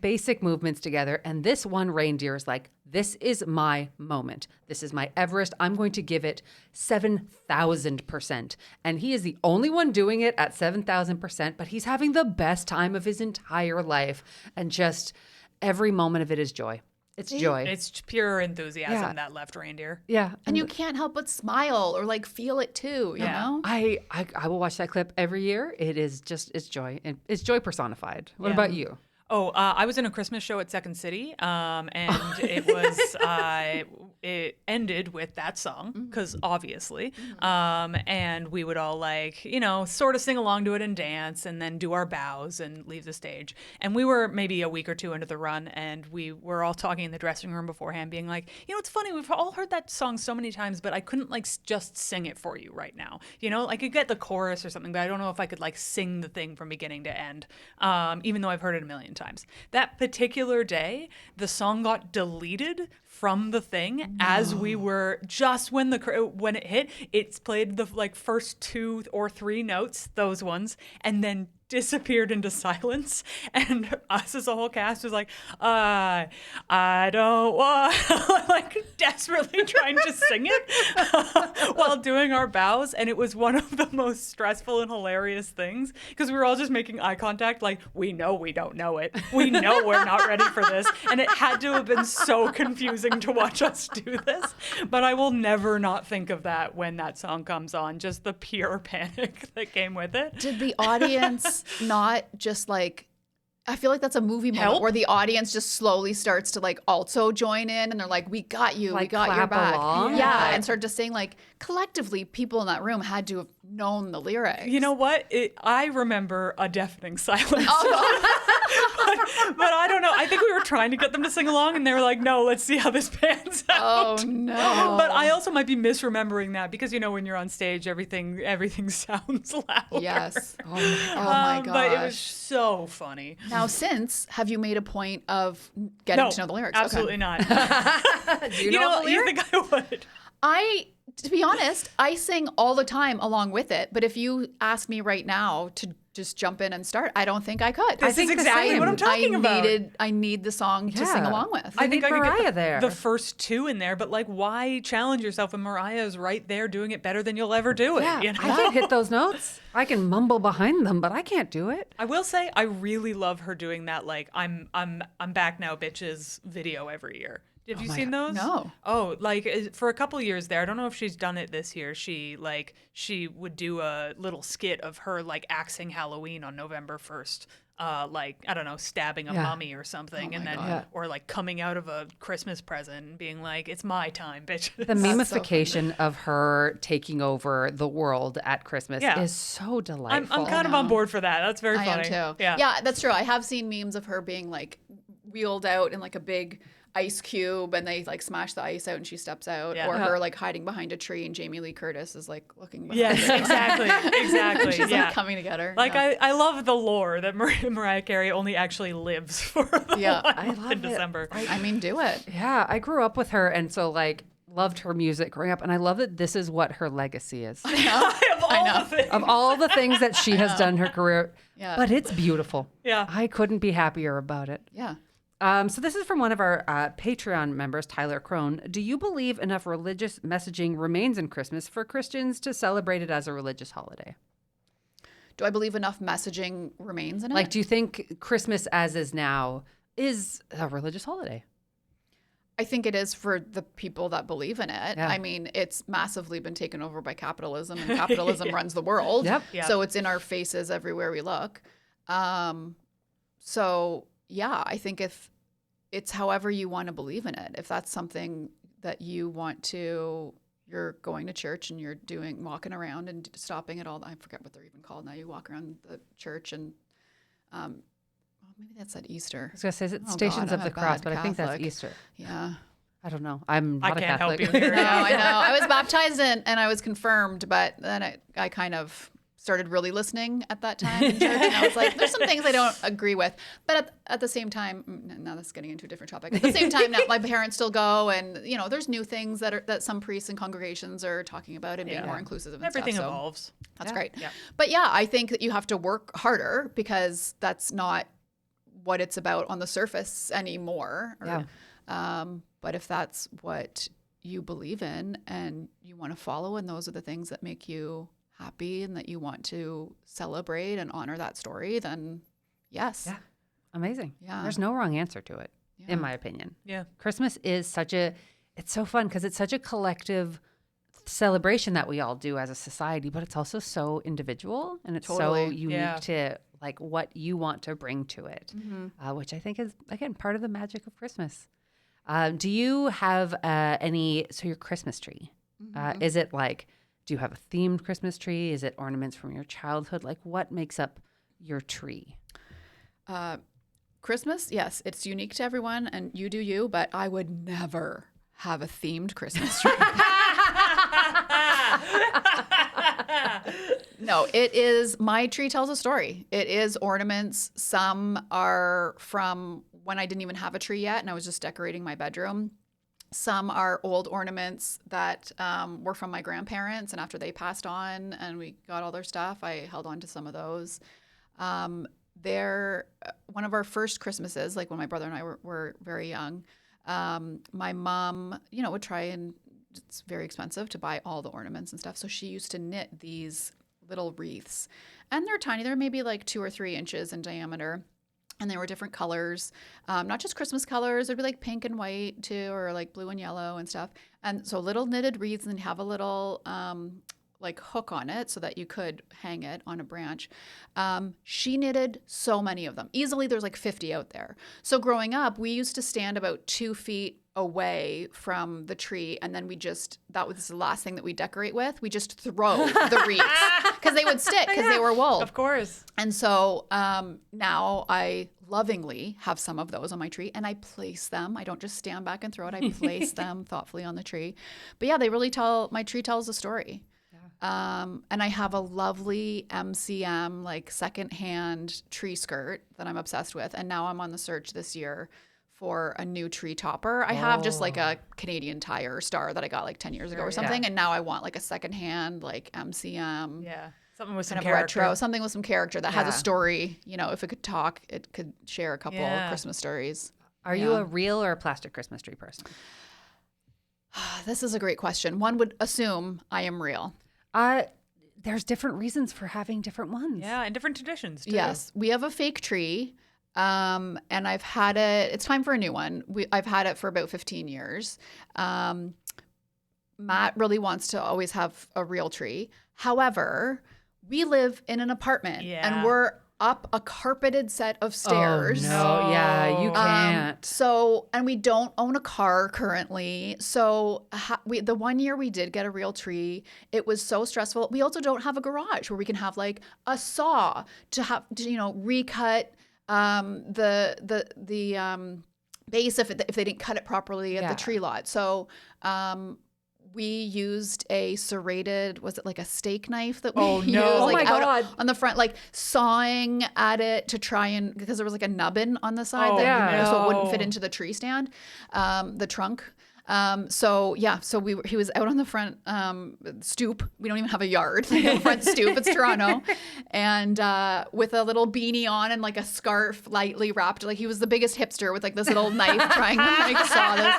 basic movements together. And this one reindeer is like, this is my moment. This is my Everest. I'm going to give it 7,000%. And he is the only one doing it at 7,000%, but he's having the best time of his entire life. And just every moment of it is joy. It's joy. It's pure enthusiasm, that left reindeer. Yeah. And you can't help but smile or like feel it too, you know? I will watch that clip every year. It is just, it's joy. It's joy personified. What about you? Oh, I was in a Christmas show at Second City, and it was it ended with that song because obviously, and we would all sort of sing along to it and dance, and then do our bows and leave the stage. And we were maybe a week or two into the run, and we were all talking in the dressing room beforehand, being like, it's funny, we've all heard that song so many times, but I couldn't just sing it for you right now. I could get the chorus or something, but I don't know if I could sing the thing from beginning to end, even though I've heard it a million times. That particular day, the song got deleted from the thing as we were just when it hit. It's played the first 2 or 3 notes, those ones, and then disappeared into silence. And us as a whole cast was like, I don't want, desperately trying to sing it while doing our bows. And it was one of the most stressful and hilarious things because we were all just making eye contact, like, we know we don't know it. We know we're not ready for this. And it had to have been so confusing to watch us do this. But I will never not think of that when that song comes on, just the pure panic that came with it. Did the audience not just I feel like that's a movie moment Help? where the audience just slowly starts to also join in and they're like, we got you, we got your clap back. along? Yeah, and start just saying collectively people in that room had to have known the lyrics. You know what? I remember a deafening silence. But I don't know. I think we were trying to get them to sing along and they were like, no, let's see how this pans out. Oh, no. But I also might be misremembering that because, when you're on stage, everything sounds louder. Yes. Oh my gosh. But it was so funny. Now, have you made a point of getting to know the lyrics? Absolutely Okay. not. Do you know the you lyrics? think I would? To be honest, I sing all the time along with it. But if you ask me right now to just jump in and start, I don't think I could. This is exactly what I'm talking about. I need the song to sing along with. I think I could Mariah get there. the first 2 in there, but why challenge yourself when Mariah is right there doing it better than you'll ever do it? Yeah, you know? I can't hit those notes. I can mumble behind them, but I can't do it. I will say I really love her doing that I'm back now bitches video every year. Have you seen those? No. Oh, for a couple years there. I don't know if she's done it this year. She would do a little skit of her axing Halloween on November 1st. I don't know, stabbing a mummy or something, and then or coming out of a Christmas present and being like, "It's my time, bitch." The memification of her taking over the world at Christmas is so delightful. I'm kind of on board for that. That's very I funny. am too. Yeah. Yeah, that's true. I have seen memes of her being wheeled out in a big ice cube and they smash the ice out and she steps out, or her hiding behind a tree and Jamie Lee Curtis is looking behind Yes, her. exactly. She's yeah. coming together. I love the lore that Mariah Carey only actually lives for the I one love in it. December. I mean, do it. Yeah, I grew up with her, and so loved her music growing up, and I love that this is what her legacy is. Of all the things that she has done in her career, but it's beautiful. Yeah. I couldn't be happier about it. Yeah. So this is from one of our Patreon members, Tyler Crone. Do you believe enough religious messaging remains in Christmas for Christians to celebrate it as a religious holiday? Do I believe enough messaging remains in it? Do you think Christmas as is now is a religious holiday? I think it is for the people that believe in it. Yeah. I mean, it's massively been taken over by capitalism, and capitalism runs the world. Yep. So it's in our faces everywhere we look. So yeah, I think if it's however you want to believe in it, if that's something that you want to, you're going to church and you're walking around and stopping at all. I forget what they're even called now. You walk around the church and, maybe that's at Easter. I was going to say, is it Oh, Stations God, of I'm the a Cross, bad but I think that's Catholic. Easter. Yeah. I don't know. I'm not I a can't help Catholic. you here. No, I know. I was baptized and I was confirmed, but then I kind of started really listening at that time in church. And I was like, there's some things I don't agree with. But at the same time, now that's getting into a different topic. At the same time, now my parents still go, and there's new things that some priests and congregations are talking about and being more inclusive and Everything stuff. evolves. That's great. Yeah. But yeah, I think that you have to work harder because that's not what it's about on the surface anymore. But if that's what you believe in and you want to follow, and those are the things that make you happy and that you want to celebrate and honor that story, then yes. Yeah. Amazing. Yeah. There's no wrong answer to it, in my opinion. Yeah. Christmas is it's so fun because it's such a collective celebration that we all do as a society, but it's also so individual and it's so unique to like what you want to bring to it, which I think is, again, part of the magic of Christmas. Do you have your Christmas tree? Is it like, do you have a themed Christmas tree? Is it ornaments from your childhood? Like, what makes up your tree? Christmas, yes, it's unique to everyone and you do you, but I would never have a themed Christmas tree. No, it is, my tree tells a story. It is ornaments. Some are from when I didn't even have a tree yet and I was just decorating my bedroom. Some are old ornaments that were from my grandparents, and after they passed on and we got all their stuff, I held on to some of those. They're one of our first Christmases, like when my brother and I were very young. My mom, would try, and it's very expensive to buy all the ornaments and stuff. So she used to knit these little wreaths, and they're tiny. They're maybe like 2 or 3 inches in diameter. And they were different colors, not just Christmas colors. There'd be like pink and white too, or like blue and yellow and stuff. And so little knitted wreaths, and have a little like hook on it so that you could hang it on a branch. She knitted so many of them. Easily there's like 50 out there. So growing up, we used to stand about 2 feet away from the tree, and then that was the last thing that we decorate with. We just throw the wreaths because they would stick because they were wool. Of course. And so now I lovingly have some of those on my tree, and I place them. I don't just stand back and throw it. I place them thoughtfully on the tree. But yeah, they really my tree tells a story. And I have a lovely MCM, like secondhand tree skirt that I'm obsessed with. And now I'm on the search this year for a new tree topper. I have just like a Canadian Tire star that I got like 10 years ago or something. Yeah. And now I want like a secondhand, like MCM. Yeah. Something with some kind of character. Retro, something with some character that has a story. If it could talk, it could share a couple Christmas stories. Are you a real or a plastic Christmas tree person? This is a great question. One would assume I am real. There's different reasons for having different ones. Yeah, and different traditions too. Yes. We have a fake tree. And I've had it, it's time for a new one. I've had it for about 15 years. Matt really wants to always have a real tree. However, we live in an apartment and we're up a carpeted set of stairs. Oh, no. Yeah, you can't. And we don't own a car currently. So the one year we did get a real tree, it was so stressful. We also don't have a garage where we can have like a saw to recut the base if they didn't cut it properly at the tree lot. So we used a serrated, was it like a steak knife that we used? Oh like my God. On the front, like sawing at it to try because there was like a nubbin on the side so it wouldn't fit into the tree stand, the trunk. So he was out on the front stoop. We don't even have a yard, like a front stoop. It's Toronto, and with a little beanie on and like a scarf lightly wrapped. Like he was the biggest hipster with like this little knife trying to like saw this,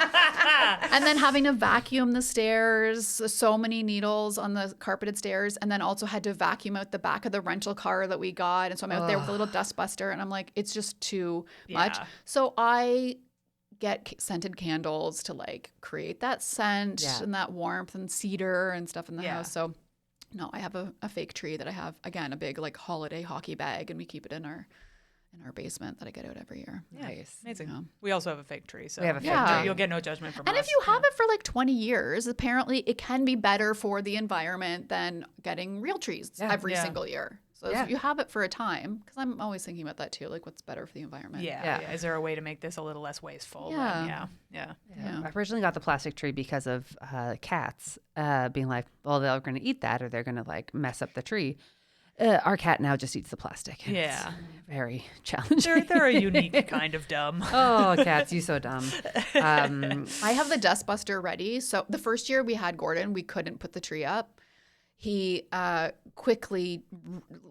and then having to vacuum the stairs. So many needles on the carpeted stairs, and then also had to vacuum out the back of the rental car that we got. And so I'm out there with a little dust buster, and I'm like, it's just too much. So I get scented candles to like create that scent and that warmth, and cedar and stuff in the house. So no, I have a fake tree that I have, again, a big like holiday hockey bag, and we keep it in our basement that I get out every year. Nice. Amazing. We also have a fake tree. So we have a fake tree. You'll get no judgment from us. And if you have it for like 20 years, apparently it can be better for the environment than getting real trees every single year. So if you have it for a time, because I'm always thinking about that too, like what's better for the environment. Yeah. Is there a way to make this a little less wasteful? Yeah. I originally got the plastic tree because of cats being like, well, they're going to eat that or they're going to like mess up the tree. Our cat now just eats the plastic. And Yeah. it's very challenging. They're a unique kind of dumb. Oh, cats, you so dumb. I have the dustbuster ready. So the first year we had Gordon, we couldn't put the tree up. He quickly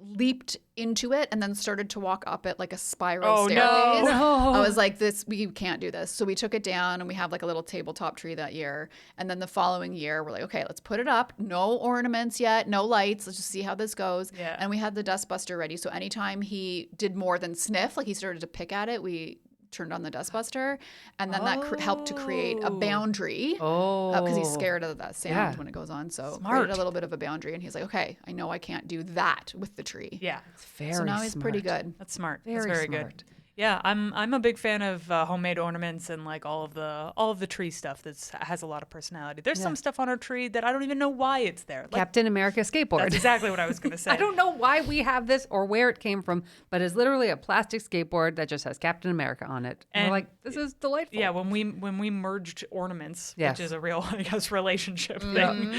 leaped into it and then started to walk up it like a spiral staircase. I was like, we can't do this. So we took it down and we have like a little tabletop tree that year. And then the following year, we're like, okay, let's put it up. No ornaments yet, no lights. Let's just see how this goes. Yeah. And we had the dustbuster ready. So anytime he did more than sniff, like he started to pick at it, we turned on the dustbuster, and then that helped to create a boundary because he's scared of that sound when it goes on. So created a little bit of a boundary, and he's like, okay, I know I can't do that with the tree. Yeah. It's very So now he's smart. pretty good. That's smart. Very That's very smart. good. Yeah, I'm a big fan of homemade ornaments and like all of the tree stuff that has a lot of personality. There's some stuff on our tree that I don't even know why it's there. Like, Captain America skateboard. that's exactly what I was going to say. I don't know why we have this or where it came from, but it's literally a plastic skateboard that just has Captain America on it. And we're like, this is delightful. Yeah, when we merged ornaments, Yes. which is a real, I guess, relationship thing,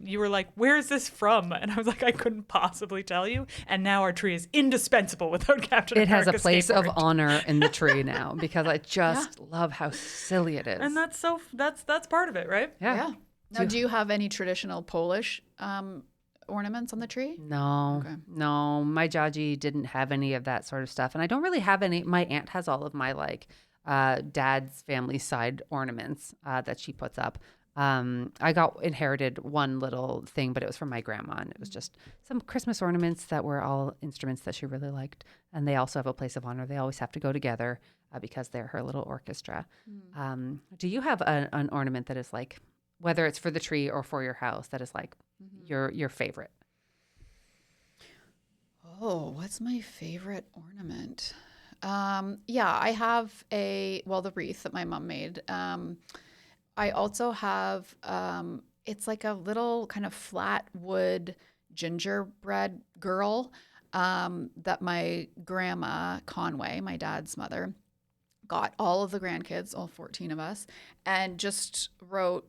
you were like, "Where is this from?" And I was like, "I couldn't possibly tell you." And now our tree is indispensable without Captain It has America. a place of skateboard. honor in the tree now because I just love how silly it is. And that's part of it, right? yeah. Now, do you have any traditional Polish ornaments on the tree? No, Okay. no, my Jaji didn't have any of that sort of stuff. And I don't really have any. My aunt has all of my like dad's family side ornaments that she puts up. I inherited one little thing, but it was from my grandma, and it was just some Christmas ornaments that were all instruments that she really liked. And they also have a place of honor. They always have to go together because they're her little orchestra. Do you have an ornament that is like, whether it's for the tree or for your house, that is like your favorite? Oh, what's my favorite ornament? Yeah, I have the wreath that my mom made. I also have, it's like a little kind of flat wood gingerbread girl that my grandma Conway, my dad's mother, got all of the grandkids, all 14 of us, and just wrote,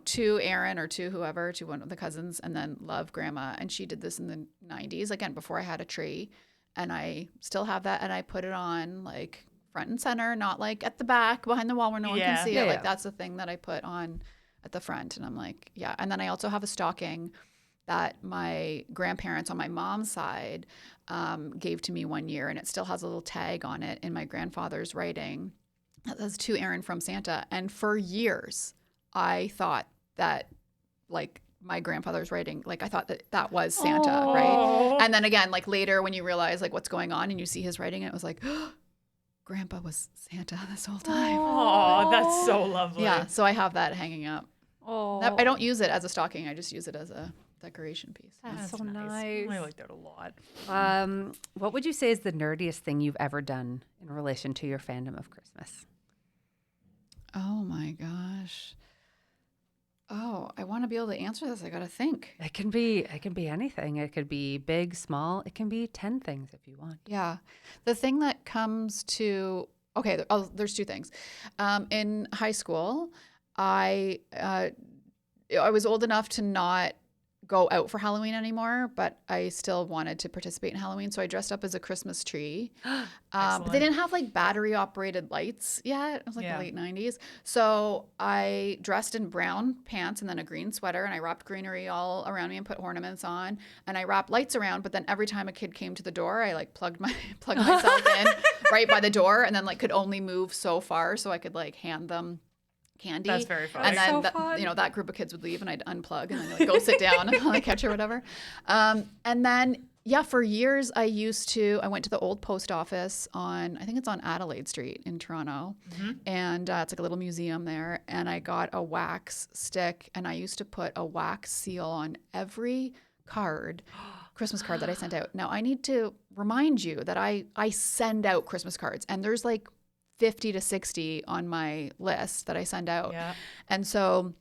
to Erin or to whoever, to one of the cousins, and then love grandma. And she did this in the 90s, again, before I had a tree. And I still have that, and I put it on like front and center, not like at the back behind the wall where no one can see it. Like that's the thing that I put on at the front. And I'm like, yeah. And then I also have a stocking that my grandparents on my mom's side gave to me one year, and it still has a little tag on it in my grandfather's writing that says, to Erin from Santa. And for years, I thought that like my grandfather's writing, like I thought that was Santa, right? And then again, like later when you realize like what's going on and you see his writing, it was like, Grandpa was Santa this whole time. Oh, that's so lovely. Yeah, so I have that hanging up. Oh, I don't use it as a stocking. I just use it as a decoration piece. that's so nice. I like that a lot. What would you say is the nerdiest thing you've ever done in relation to your fandom of Christmas? Oh my gosh. Oh, I want to be able to answer this. I got to think. It can be anything. It could be big, small. It can be 10 things if you want. Yeah. The thing that comes to, okay, there's two things. In high school, I was old enough to not go out for Halloween anymore, but I still wanted to participate in Halloween. So I dressed up as a Christmas tree. But they didn't have like battery operated lights yet. It was like the late 90s. So I dressed in brown pants and then a green sweater, and I wrapped greenery all around me and put ornaments on, and I wrapped lights around. But then every time a kid came to the door, I like plugged myself in right by the door, and then like could only move so far so I could like hand them candy. That's very fun. And then so fun. that group of kids would leave, and I'd unplug and then like go sit down and like catch or whatever. And then for years I went to the old post office I think it's on Adelaide Street in Toronto, and it's like a little museum there. And I got a wax stick, and I used to put a wax seal on every Christmas card that I sent out. Now I need to remind you that I send out Christmas cards, and there's like 50 to 60 on my list that I send out. Yeah. And so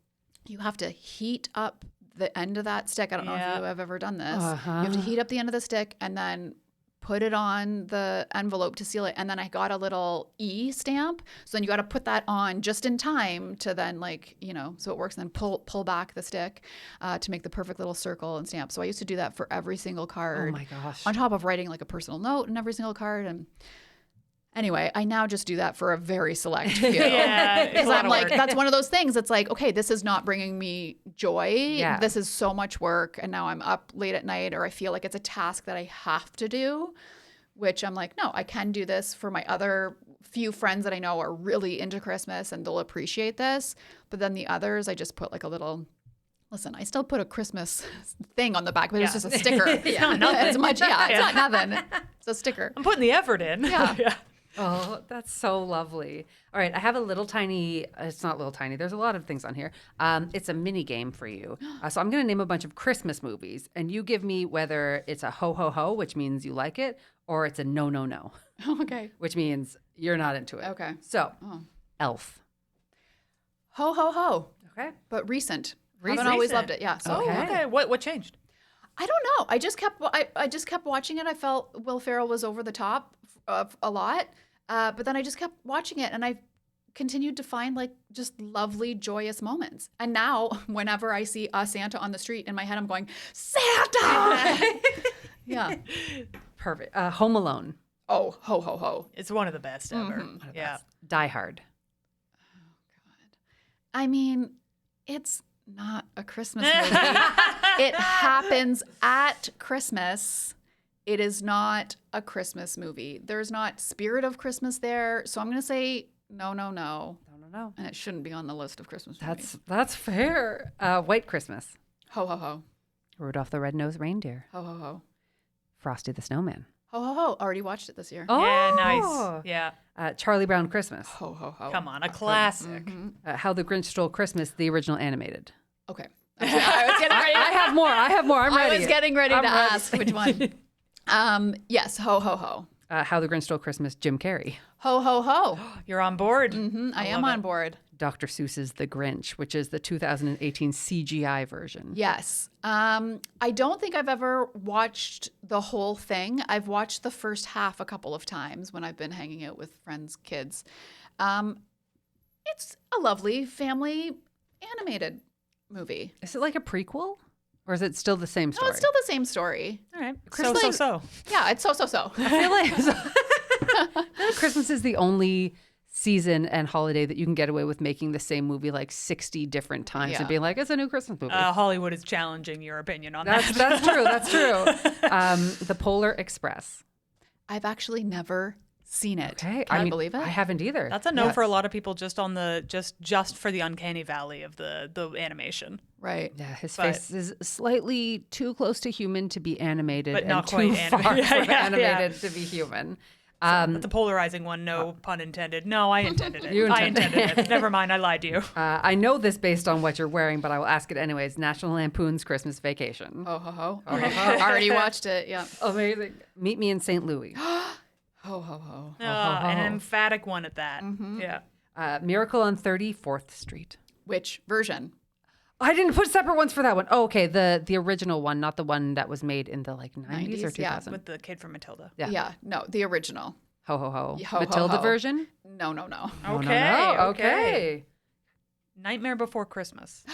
you have to heat up the end of that stick. I don't know if you have ever done this. You have to heat up the end of the stick and then put it on the envelope to seal it, and then I got a little E stamp. So then you got to put that on just in time to then so it works, and then pull back the stick to make the perfect little circle and stamp. So I used to do that for every single card. Oh my gosh. On top of writing like a personal note in every single card. And anyway, I now just do that for a very select few. Yeah, Because I'm like, that's one of those things. It's like, okay, this is not bringing me joy. Yeah. This is so much work. And now I'm up late at night, or I feel like it's a task that I have to do, which I'm like, no, I can do this for my other few friends that I know are really into Christmas and they'll appreciate this. But then the others, I just put like a little, listen, I still put a Christmas thing on the back, but it's just a sticker. It's not nothing. It's not nothing. It's a sticker. I'm putting the effort in. Yeah. Oh, that's so lovely. All right, I have a little tiny, it's not little tiny, there's a lot of things on here. It's a mini game for you. So I'm going to name a bunch of Christmas movies, and you give me whether it's a ho, ho, ho, which means you like it, or it's a no, no, no, Okay. which means you're not into it. Okay. So, Oh. Elf. Ho, ho, ho. Okay. But recent. Recent. Haven't always loved it. Yeah. So Okay. Okay. What changed? I don't know. I just kept watching it. I felt Will Ferrell was over the top a lot. But then I just kept watching it, and I continued to find like just lovely, joyous moments. And now whenever I see a Santa on the street, in my head I'm going, Santa! Yeah. Perfect. Home Alone. Oh, ho, ho, ho. It's one of the best ever. Yeah. Die Hard. I mean, it's not a Christmas movie. It happens at Christmas. It is not a Christmas movie. There's not spirit of Christmas there. So I'm going to say no, no, no. No. And it shouldn't be on the list of Christmas movies. That's fair. White Christmas. Ho, ho, ho. Rudolph the Red-Nosed Reindeer. Ho, ho, ho. Frosty the Snowman. Ho, ho, ho. Already watched it this year. Oh, Yeah, nice. Yeah. Charlie Brown Christmas. Ho, ho, ho. Come on, a classic. How the Grinch Stole Christmas, the original animated. Okay. I was getting ready. I have more. I'm ready. I was getting ready I'm to ready. ask which one. Yes. Ho, ho, ho. How the Grinch Stole Christmas, Jim Carrey. Ho, ho, ho. You're on board. I am on board. Dr. Seuss's The Grinch, which is the 2018 CGI version. Yes. I don't think I've ever watched the whole thing. I've watched the first half a couple of times when I've been hanging out with friends' kids. It's a lovely family animated movie. Is it like a prequel? Or is it still the same story? No, it's still the same story. All right. Christmas- So. Yeah, it's so. I feel like Christmas is the only season and holiday that you can get away with making the same movie like 60 different times Yeah. and being like, it's a new Christmas movie. Hollywood is challenging your opinion on that. That's true. That's true. The Polar Express. I've actually never seen it. Okay. Can I believe it? I haven't either. That's a no for a lot of people, just on the just for the uncanny valley of the animation. Right. Yeah, his But- face is slightly too close to human to be animated, But and not too quite far animated. from Yeah. animated to be human. That's a polarizing one. No pun intended. No, I intended it. You I intended intended it. Never mind. I lied to you. I know this based on what you're wearing, but I will ask it anyways. National Lampoon's Christmas Vacation. Ho, ho, ho. Already watched it. Yeah. Amazing. Meet Me in St. Louis. Ho, ho, ho. An emphatic one at that. Yeah. Miracle on 34th Street. Which version? I didn't put separate ones for that one. Oh, okay. The original one, not the one that was made in the like 90s or 90s, yeah. 2000. With the kid from Matilda. Yeah. Yeah. No, the original. Ho, ho, ho. Ho, ho, Matilda ho. version? No, no, no. No, Okay. no, no. Okay. Nightmare Before Christmas.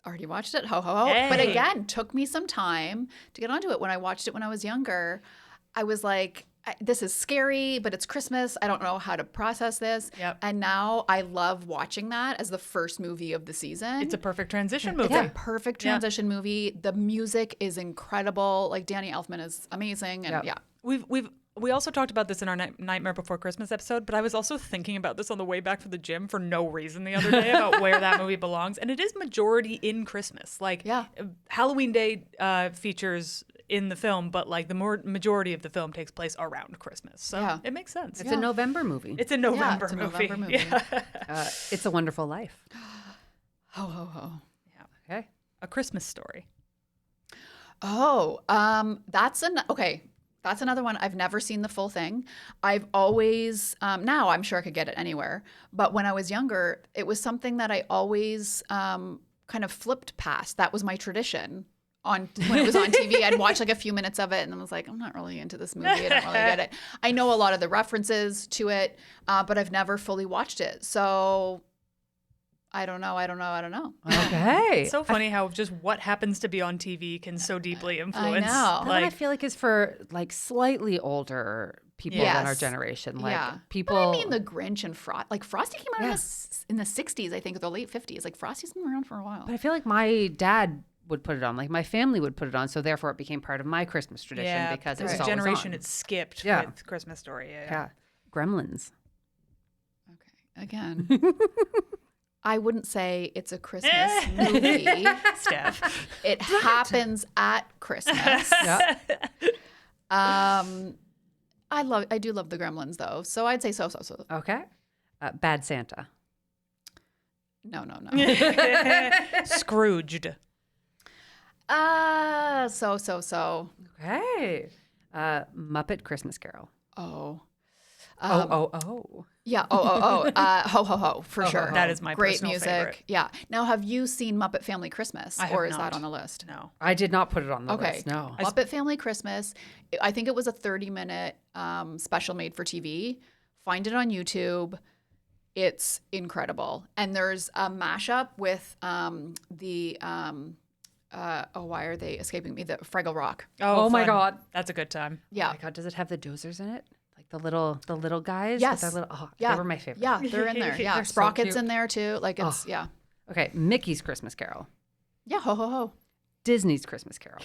Already watched it. Ho, ho, ho. Hey. But again, took me some time to get onto it. When I watched it when I was younger, I was like, this is scary, but it's Christmas. I don't know how to process this. Yep. And now I love watching that as the first movie of the season. It's a perfect transition movie. It's a perfect transition movie. The music is incredible. Like Danny Elfman is amazing. And Yep. yeah. We also talked about this in our Nightmare Before Christmas episode, but I was also thinking about this on the way back from the gym for no reason the other day about where that movie belongs. And it is majority in Christmas. Like, Yeah. Halloween Day features in the film, but like the majority of the film takes place around Christmas. So Yeah. it makes sense. It's a November movie. It's a November it's a movie. November movie. Yeah. It's a Wonderful Life. Ho, ho, ho. Okay. A Christmas Story. Oh, okay. That's another one. I've never seen the full thing. I've always, now I'm sure I could get it anywhere. But when I was younger, it was something that I always kind of flipped past. That was my tradition when it was on TV. I'd watch like a few minutes of it and then was like, I'm not really into this movie. I don't really get it. I know a lot of the references to it, but I've never fully watched it. So I don't know. Okay. It's so funny how just what happens to be on TV can so deeply influence. know. That one I Like, feel like is for like slightly older people than our Yes. generation. Like Yeah. people. But I mean, the Grinch and Frosty came out in the 60s, I think, or the late 50s. Like Frosty's been around for a while. But I feel like my dad would put it on, like my family would put it on, so therefore it became part of my Christmas tradition yeah, because it there's was a always generation on. it skipped Yeah. with Christmas Story. Yeah. Yeah, Gremlins. Okay. Again, I wouldn't say it's a Christmas movie. Steph. It happens at Christmas. Yeah. I do love the Gremlins though, so I'd say so. Okay. Bad Santa. No. Scrooged. So. Okay. Muppet Christmas Carol. Oh. Oh. Yeah. Ho ho ho for sure. That is my great personal music. favorite. Yeah. Now, have you seen Muppet Family Christmas, I have or is not. that on the list? No. I did not put it on the Okay. list. No. Muppet Family Christmas. I think it was a 30-minute special made for TV. Find it on YouTube. It's incredible. And there's a mashup with why are they escaping me? The Fraggle Rock. Oh my fun. God. That's a good time. Oh Yeah. my God, does it have the dozers in it? Like the little guys? Yes. With their little, Yeah. They were my favorite. Yeah, they're in there. Yeah. They're so Sprocket's cute. in there too. Like it's, yeah. Okay, Mickey's Christmas Carol. Yeah, ho ho ho. Disney's Christmas Carol.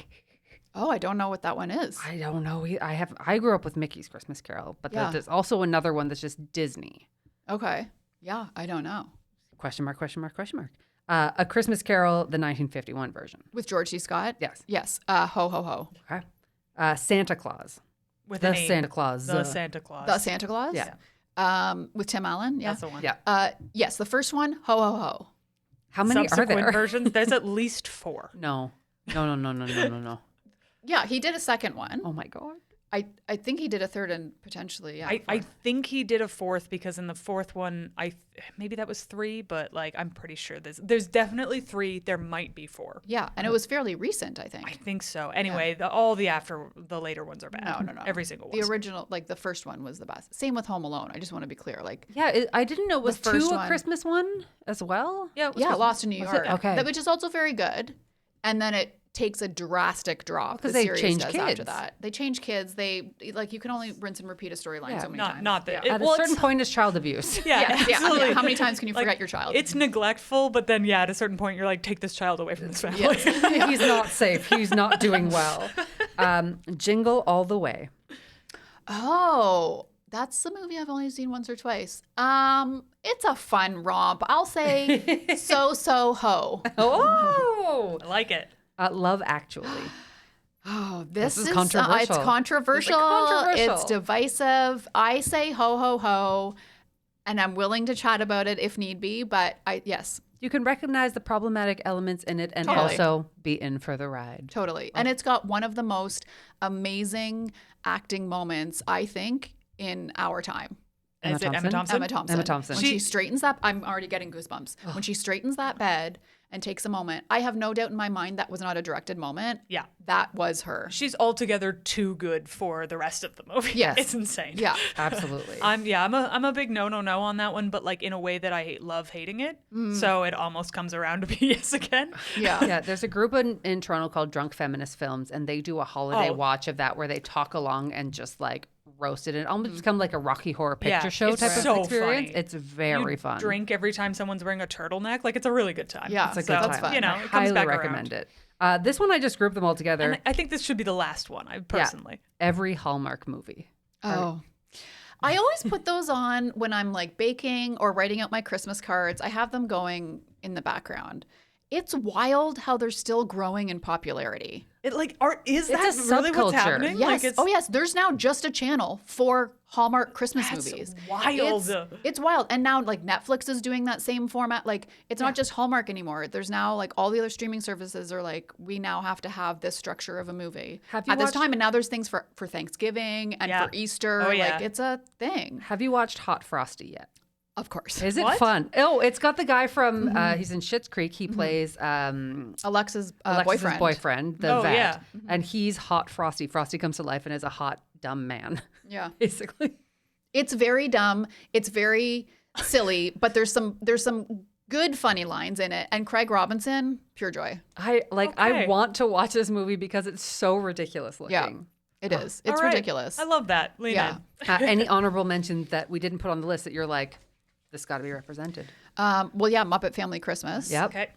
Oh, I don't know what that one is. I don't know. I grew up with Mickey's Christmas Carol, but Yeah. there's also another one that's just Disney. Okay. Yeah, I don't know. Question mark, question mark, question mark. A Christmas Carol, the 1951 version. With George C. Scott? Yes. Yes. Ho ho ho. Okay. Santa Claus. With The an E. Santa Claus. The Santa Claus. The Santa Claus? Yeah. With Tim Allen? Yeah. That's the one. Yeah. Yes, the first one, ho ho ho. How many are Subsequent there? versions. There's at least 4. No. Yeah, he did a second one. Oh my God. I think he did a third and potentially, yeah. I think he did a 4th because in the 4th one, maybe that was 3, but like I'm pretty sure there's definitely 3. There might be 4. Yeah, and it was fairly recent, I think. I think so. Anyway, all the later ones are bad. No. Every single one. The original, like the first one was the best. Same with Home Alone. I just want to be clear. Like, Yeah, I didn't know. Was The first 2 a one. Christmas one as well? Yeah. It was yeah, Christmas. Lost in New Was York. it? Okay. Which is also very good. And then it takes a drastic drop. 'cause the they series change does kids. after that. They change kids. They like you can only rinse and repeat a storyline Yeah. so many times. Not that. Yeah. At well, a certain it's- point, it's child abuse. Yeah, Yeah, absolutely. How many times can you Like, forget your child? It's neglectful, but then at a certain point, you're like, take this child away from this family. Yes. He's not safe. He's not doing well. Jingle All the Way. Oh, that's the movie I've only seen once or twice. It's a fun romp. I'll say so ho. Oh, I like it. Love Actually. Oh, this is is controversial. it's controversial. controversial. It's divisive. I say ho ho ho, and I'm willing to chat about it if need be. But yes, You can recognize the problematic elements in it and Totally. also be in for the ride. totally. And it's got one of the most amazing acting moments I think in our time. Is it Emma Thompson? Emma Thompson. Emma Thompson. When she straightens that, I'm already getting goosebumps. When she straightens that bed and takes a moment, I have no doubt in my mind that was not a directed moment. Yeah. That was her. She's altogether too good for the rest of the movie. Yes. It's insane. Yeah. Absolutely. I'm a big no on that one, but like in a way that I love hating it. So it almost comes around to be yes again. Yeah. Yeah, there's a group in Toronto called Drunk Feminist Films, and they do a holiday Oh. watch of that where they talk along and just like roast it. It almost become like a Rocky Horror Picture Yeah, Show it's type so of experience. funny. It's very You fun. Drink every time someone's wearing a turtleneck. Like it's a really good time. Yeah, It's a so good that's time. fun. You know, I it comes highly back recommend around. it. This one I just grouped them all together. And I think this should be the last one. I personally. Every Hallmark movie. Oh. I always put those on when I'm like baking or writing out my Christmas cards. I have them going in the background. It's wild how they're still growing in popularity. It like art is It's that a really what's subculture. happening? Yes. Like it's, Oh, yes. There's now just a channel for Hallmark Christmas That's movies. wild. It's wild. And now like Netflix is doing that same format. Like it's not just Hallmark anymore. There's now like all the other streaming services are like, we now have to have this structure of a movie Have you at this watched- time. And now there's things for Thanksgiving and Yeah. for Easter. Oh, yeah. Like it's a thing. Have you watched Hot Frosty yet? Of course. Is it What? fun? Oh, it's got the guy from, he's in Schitt's Creek. He plays Alexa's Alexis's boyfriend, the Oh, vet. yeah. And he's hot Frosty. Frosty comes to life and is a hot, dumb man, Yeah. basically. It's very dumb. It's very silly, but there's some good funny lines in it. And Craig Robinson, pure joy. I Okay. want to watch this movie because it's so ridiculous looking. Yeah. It is. It's All right. ridiculous. I love that. Lean Yeah. in. Any honorable mentions that we didn't put on the list that you're like, this got to be represented? Well, yeah, Muppet Family Christmas. Yep. Okay.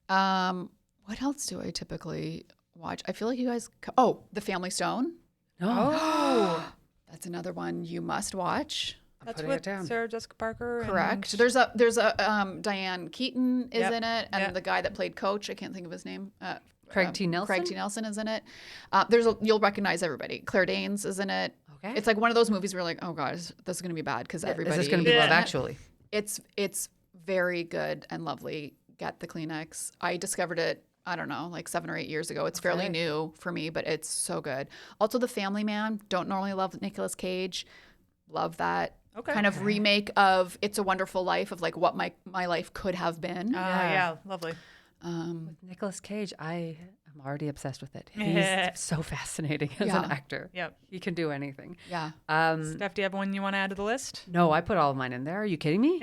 What else do I typically watch? I feel like you guys. The Family Stone. Oh, That's another one you must watch. That's putting it with down. Sarah Jessica Parker. Correct. And... There's a Diane Keaton is Yep. in it, and Yep. the guy that played Coach, I can't think of his name. Craig T. Nelson? Craig T. Nelson is in it. You'll recognize everybody. Claire Danes is in it. Okay. It's like one of those movies where you're like, oh god, this is going to be bad because everybody. is this going to be Yeah. Love Actually? It's very good and lovely. Get the Kleenex. I discovered it, I don't know, like 7 or 8 years ago. It's fairly new for me, but it's so good. Also, The Family Man. Don't normally love Nicolas Cage. Love that. Okay. Kind of remake of It's a Wonderful Life, of like what my life could have been. yeah, lovely. With Nicolas Cage, I am already obsessed with it. He's so fascinating as Yeah. an actor. Yep. He can do anything. Yeah. Steph, do you have one you want to add to the list? No, I put all of mine in there. Are you kidding me?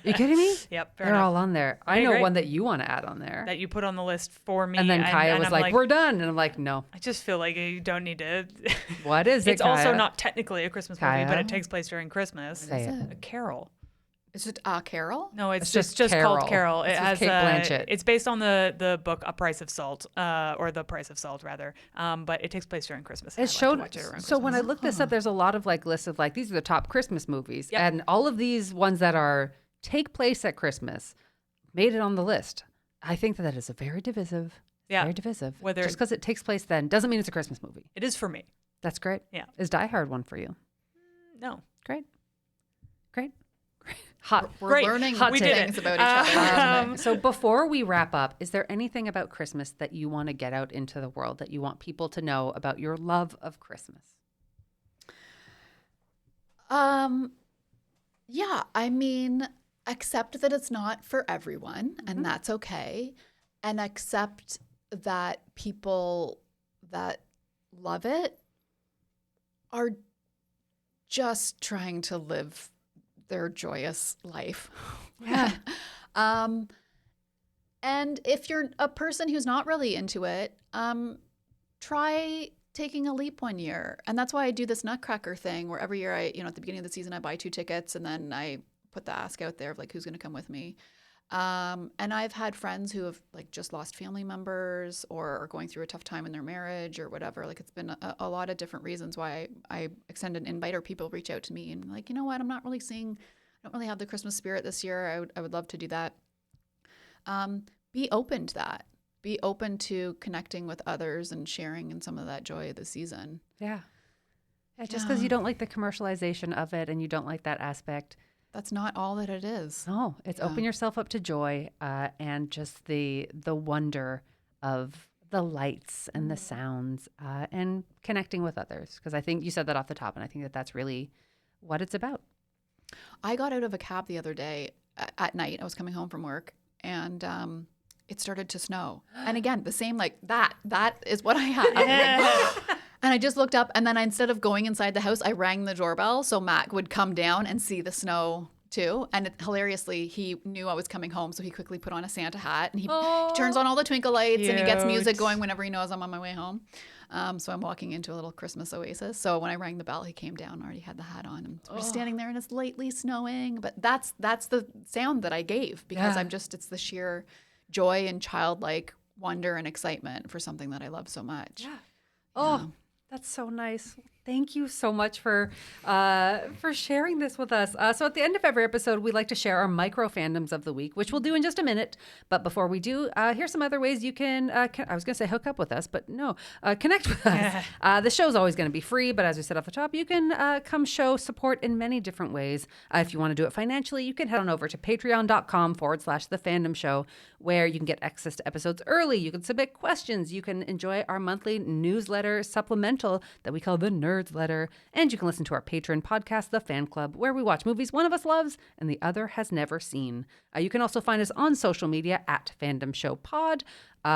you kidding me? Yep, fair They're enough. all on there. I Okay, know great. one that you want to add on there. That you put on the list for me. And then Kaya was I'm like, we're done. And I'm like, no. I just feel like you don't need to. What is it, It's also Kaya? not technically a Christmas movie, but Kaya? it takes place during Christmas. Say it. A Carol. Is it Carol? No, it's It's just just Carol. called Carol. It It's with has Kate Blanchett. It's based on the book A Price of Salt, or The Price of Salt rather. But it takes place during Christmas. It I like to showed. watch it around So when I Christmas. looked this up, there's a lot of like lists of like these are the top Christmas movies, Yep. and all of these ones that are take place at Christmas made it on the list. I think that is a very divisive. Yeah. Very divisive. Whether- just because it takes place then doesn't mean it's a Christmas movie. It is for me. That's great. Yeah. Is Die Hard one for you? No. Great. Great. Hot. We're Great. learning We did things it. about each other. today. So before we wrap up, is there anything about Christmas that you want to get out into the world that you want people to know about your love of Christmas? Yeah, I mean, accept that it's not for everyone, and that's okay. And accept that people that love it are just trying to live their joyous life. Yeah. And if you're a person who's not really into it, try taking a leap one year. And that's why I do this Nutcracker thing where every year at the beginning of the season, I buy 2 tickets and then I put the ask out there of like, who's going to come with me? And I've had friends who have like just lost family members or are going through a tough time in their marriage or whatever. Like it's been a lot of different reasons why I extend an invite or people reach out to me and like, you know what, I don't really have the Christmas spirit this year. I would love to do that. Be open to that. Be open to connecting with others and sharing in some of that joy of the season. Yeah. Just because you don't like the commercialization of it and you don't like that aspect. That's not all that it is. No, it's open yourself up to joy and just the wonder of the lights and the sounds and connecting with others. Because I think you said that off the top, and I think that that's really what it's about. I got out of a cab the other day at night. I was coming home from work and it started to snow. And again, the same like that is what I had. And I just looked up and then instead of going inside the house, I rang the doorbell so Matt would come down and see the snow too. And hilariously, he knew I was coming home, so he quickly put on a Santa hat and he turns on all the twinkle lights and he gets music going whenever he knows I'm on my way home. So I'm walking into a little Christmas oasis. So when I rang the bell, he came down, already had the hat on. And we're just standing there and it's lightly snowing. But that's the sound that I gave because it's the sheer joy and childlike wonder and excitement for something that I love so much. Yeah. Oh, that's so nice. Thank you so much for sharing this with us. So at the end of every episode, we like to share our micro fandoms of the week, which we'll do in just a minute. But before we do, here's some other ways you can, I was going to say hook up with us, but no, connect with us. The show's always going to be free, but as we said off the top, you can come show support in many different ways. If you want to do it financially, you can head on over to patreon.com/The Fandom Show, where you can get access to episodes early. You can submit questions. You can enjoy our monthly newsletter supplemental that we call the Nerd Nerds Letter, and you can listen to our Patreon podcast, The Fan Club, where we watch movies one of us loves and the other has never seen. You can also find us on social media at Fandom Show Pod.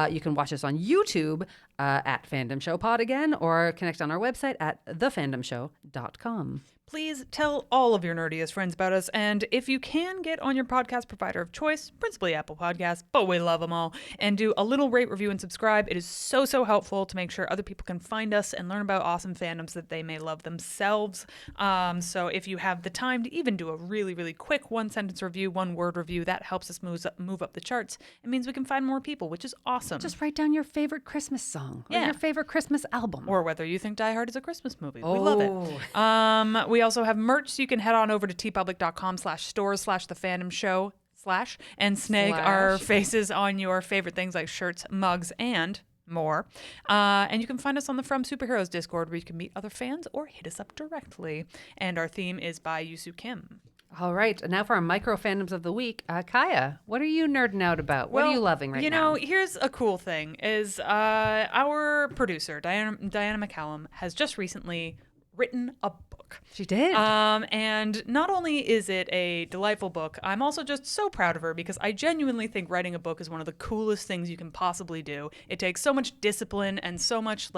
You can watch us on YouTube at Fandom Show Pod again, or connect on our website at thefandomshow.com. Please tell all of your nerdiest friends about us, and if you can, get on your podcast provider of choice, principally Apple Podcasts, but we love them all, and do a little rate, review, and subscribe. It is so, so helpful to make sure other people can find us and learn about awesome fandoms that they may love themselves. So if you have the time to even do a really, really quick one-sentence review, one-word review, that helps us move up the charts. It means we can find more people, which is awesome. Just write down your favorite Christmas song or your favorite Christmas album. Or whether you think Die Hard is a Christmas movie. We love it. We also have merch, so you can head on over to tpublic.com/stores/thefandomshow/ and snag our faces on your favorite things like shirts, mugs, and more. And you can find us on the From Superheroes Discord, where you can meet other fans or hit us up directly. And our theme is by Yusu Kim. All right, and now for our micro fandoms of the week. Kaya, what are you nerding out about? What are you loving right now? Here's a cool thing, is our producer, Diana McCallum, has just recently written a book. She did. And not only is it a delightful book, I'm also just so proud of her because I genuinely think writing a book is one of the coolest things you can possibly do. It takes so much discipline and so much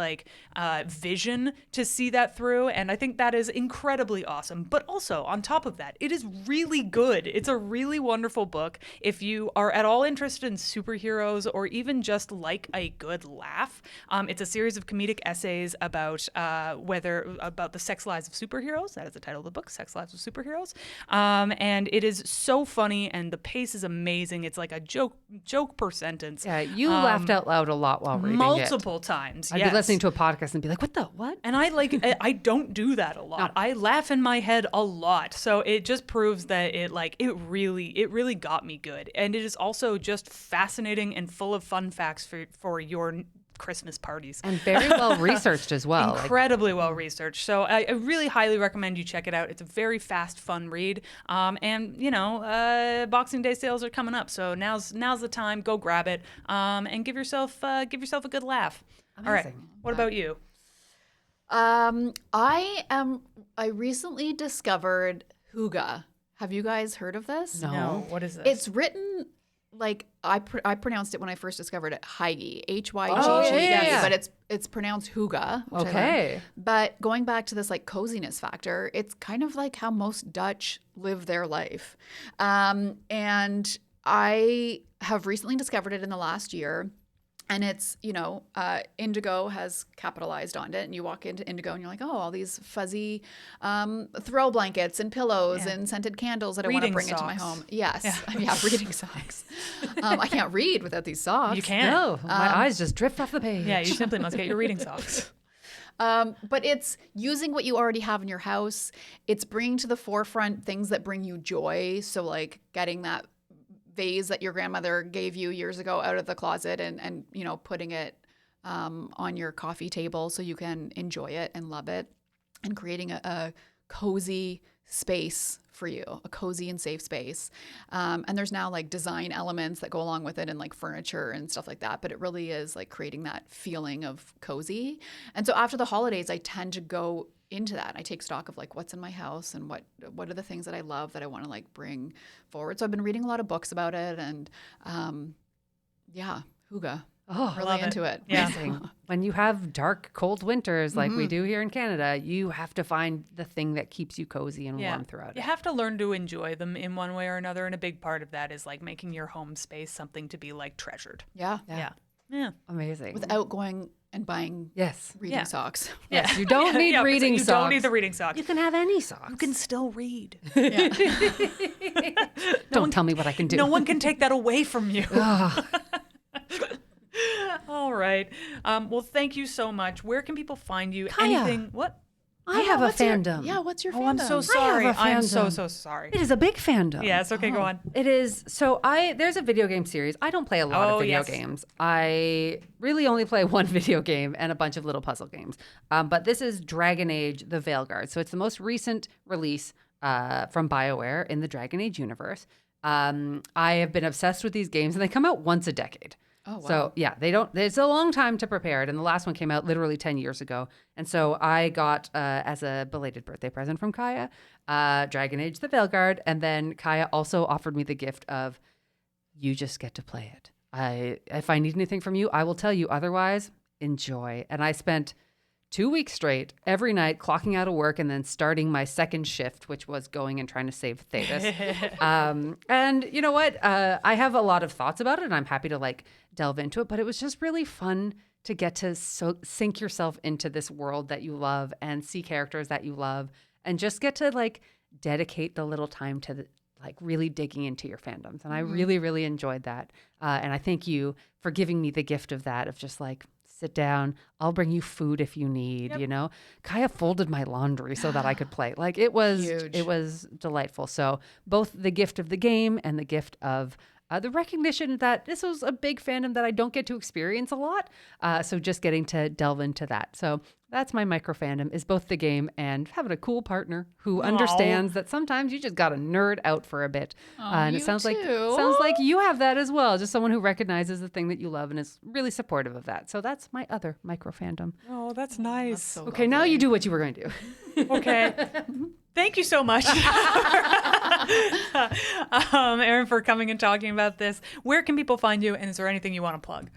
vision to see that through, and I think that is incredibly awesome. But also, on top of that, it is really good. It's a really wonderful book. If you are at all interested in superheroes or even just like a good laugh, it's a series of comedic essays about the sex lives of superheroes. That is the title of the book, Sex Lives of Superheroes. And it is so funny, and the pace is amazing. It's like a joke per sentence. Yeah, you laughed out loud a lot while reading multiple times. I'd be listening to a podcast and be like, what? And I don't do that a lot. No. I laugh in my head a lot. So it just proves that it really got me good. And it is also just fascinating and full of fun facts for your Christmas parties. And very well researched as well. Incredibly well researched. So I really highly recommend you check it out. It's a very fast, fun read. And Boxing Day sales are coming up, so now's the time. Go grab it and give yourself a good laugh. Amazing. All right. What about you? I recently discovered Hygge. Have you guys heard of this? No. What is this? It's written like I pronounced it when I first discovered it, Hygge, Hygge, but it's pronounced Hygge. Okay. But going back to this coziness factor, it's kind of like how most Dutch live their life, and I have recently discovered it in the last year. And it's, Indigo has capitalized on it. And you walk into Indigo and you're like, oh, all these fuzzy throw blankets and pillows and scented candles that I want to bring into my home. Yes. Yeah, reading socks. I can't read without these socks. You can't. No, my eyes just drift off the page. Yeah, you simply must get your reading socks. But it's using what you already have in your house. It's bringing to the forefront things that bring you joy. So getting that vase that your grandmother gave you years ago out of the closet and putting it on your coffee table so you can enjoy it and love it, and creating a cozy space for you, a cozy and safe space. And there's now design elements that go along with it and furniture and stuff like that. But it really is creating that feeling of cozy. And so after the holidays, I tend to go into that. I take stock of what's in my house and what are the things that I love that I want to bring forward. So I've been reading a lot of books about it, and Hygge. Oh, really into it. Yeah. When you have dark, cold winters like we do here in Canada, you have to find the thing that keeps you cozy and warm throughout it. You have to learn to enjoy them in one way or another, and a big part of that is making your home space something to be treasured. Yeah. Amazing. Without going and buying reading socks. Yes, you don't need reading socks. You don't need the reading socks. You can have any socks. You can still read. Don't tell me what I can do. No one can take that away from you. All right. Well, thank you so much. Where can people find you? Kaya. Anything? What? I have a fandom. What's your fandom? Oh, I'm so sorry. I'm so fandom. sorry. It is a big fandom. Yeah, it's okay. Go on. It is. So there's a video game series. I don't play a lot of video games. I really only play one video game and a bunch of little puzzle games. But this is Dragon Age: The Veilguard. So it's the most recent release from BioWare in the Dragon Age universe. I have been obsessed with these games, and they come out once a decade. Oh, wow. So yeah, they don't. It's a long time to prepare it, and the last one came out literally 10 years ago. And so I got as a belated birthday present from Kaya, Dragon Age: The Veilguard, and then Kaya also offered me the gift of, you just get to play it. If I need anything from you, I will tell you. Otherwise, enjoy. And I spent 2 weeks straight, every night, clocking out of work and then starting my second shift, which was going and trying to save Thetis. And you know what? I have a lot of thoughts about it, and I'm happy to like delve into it. But it was just really fun to get to sink yourself into this world that you love and see characters that you love, and just get to like dedicate the little time to like really digging into your fandoms. And I really, really enjoyed that. And I thank you for giving me the gift of that, of just like, sit down, I'll bring you food if you need, you know. Kaya folded my laundry so that I could play. Like it was Huge. It was delightful. So both the gift of the game and the gift of the recognition that this was a big fandom that I don't get to experience a lot. So just getting to delve into that. So that's my micro fandom, is both the game and having a cool partner who understands that sometimes you just got to nerd out for a bit. And it you sounds like you have that as well. Just someone who recognizes the thing that you love and is really supportive of that. So that's my other micro fandom. Oh, that's nice. So Okay, now you do what you were going to do. Okay. Thank you so much, Erin, for coming and talking about this. Where can people find you, and is there anything you want to plug?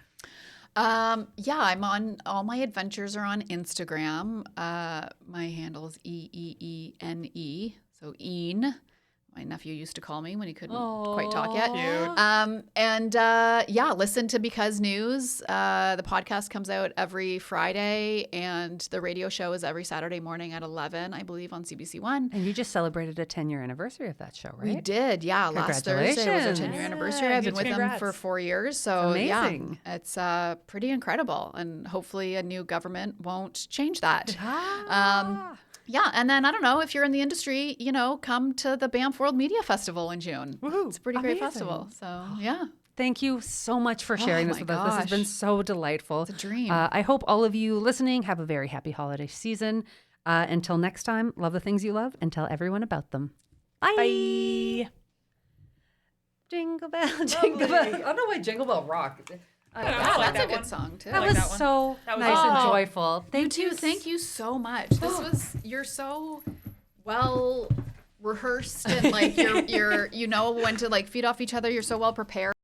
Yeah, I'm on, all my adventures are on Instagram. My handle is EEENE. So Een. My nephew used to call me when he couldn't quite talk yet. Yeah, listen to Because News. The podcast comes out every Friday, and the radio show is every Saturday morning at 11, I believe, on CBC One. And you just celebrated a 10-year anniversary of that show, right? We did, yeah. Last Thursday was our 10-year Congratulations. anniversary. I've been with them Congrats. for 4 years, so Amazing. yeah, it's pretty incredible. And hopefully, a new government won't change that. Yeah, and then I don't know if you're in the industry, you know, come to the Banff World Media Festival in June. Woohoo. It's a pretty great Amazing. festival. So yeah, Thank you so much for sharing this my with us. This has been gosh. so delightful. It's a dream. I hope all of you listening have a very happy holiday season. Until next time, love the things you love and tell everyone about them. Bye. Bye. Jingle bell, jingle bell. I don't know why Jingle Bell Rock. yeah, like that's that a good one. song too. That like was that one. so That was nice and awesome. joyful. Thank you so much. This was, you're so well rehearsed, and like you're you know when to like feed off each other. You're so well prepared.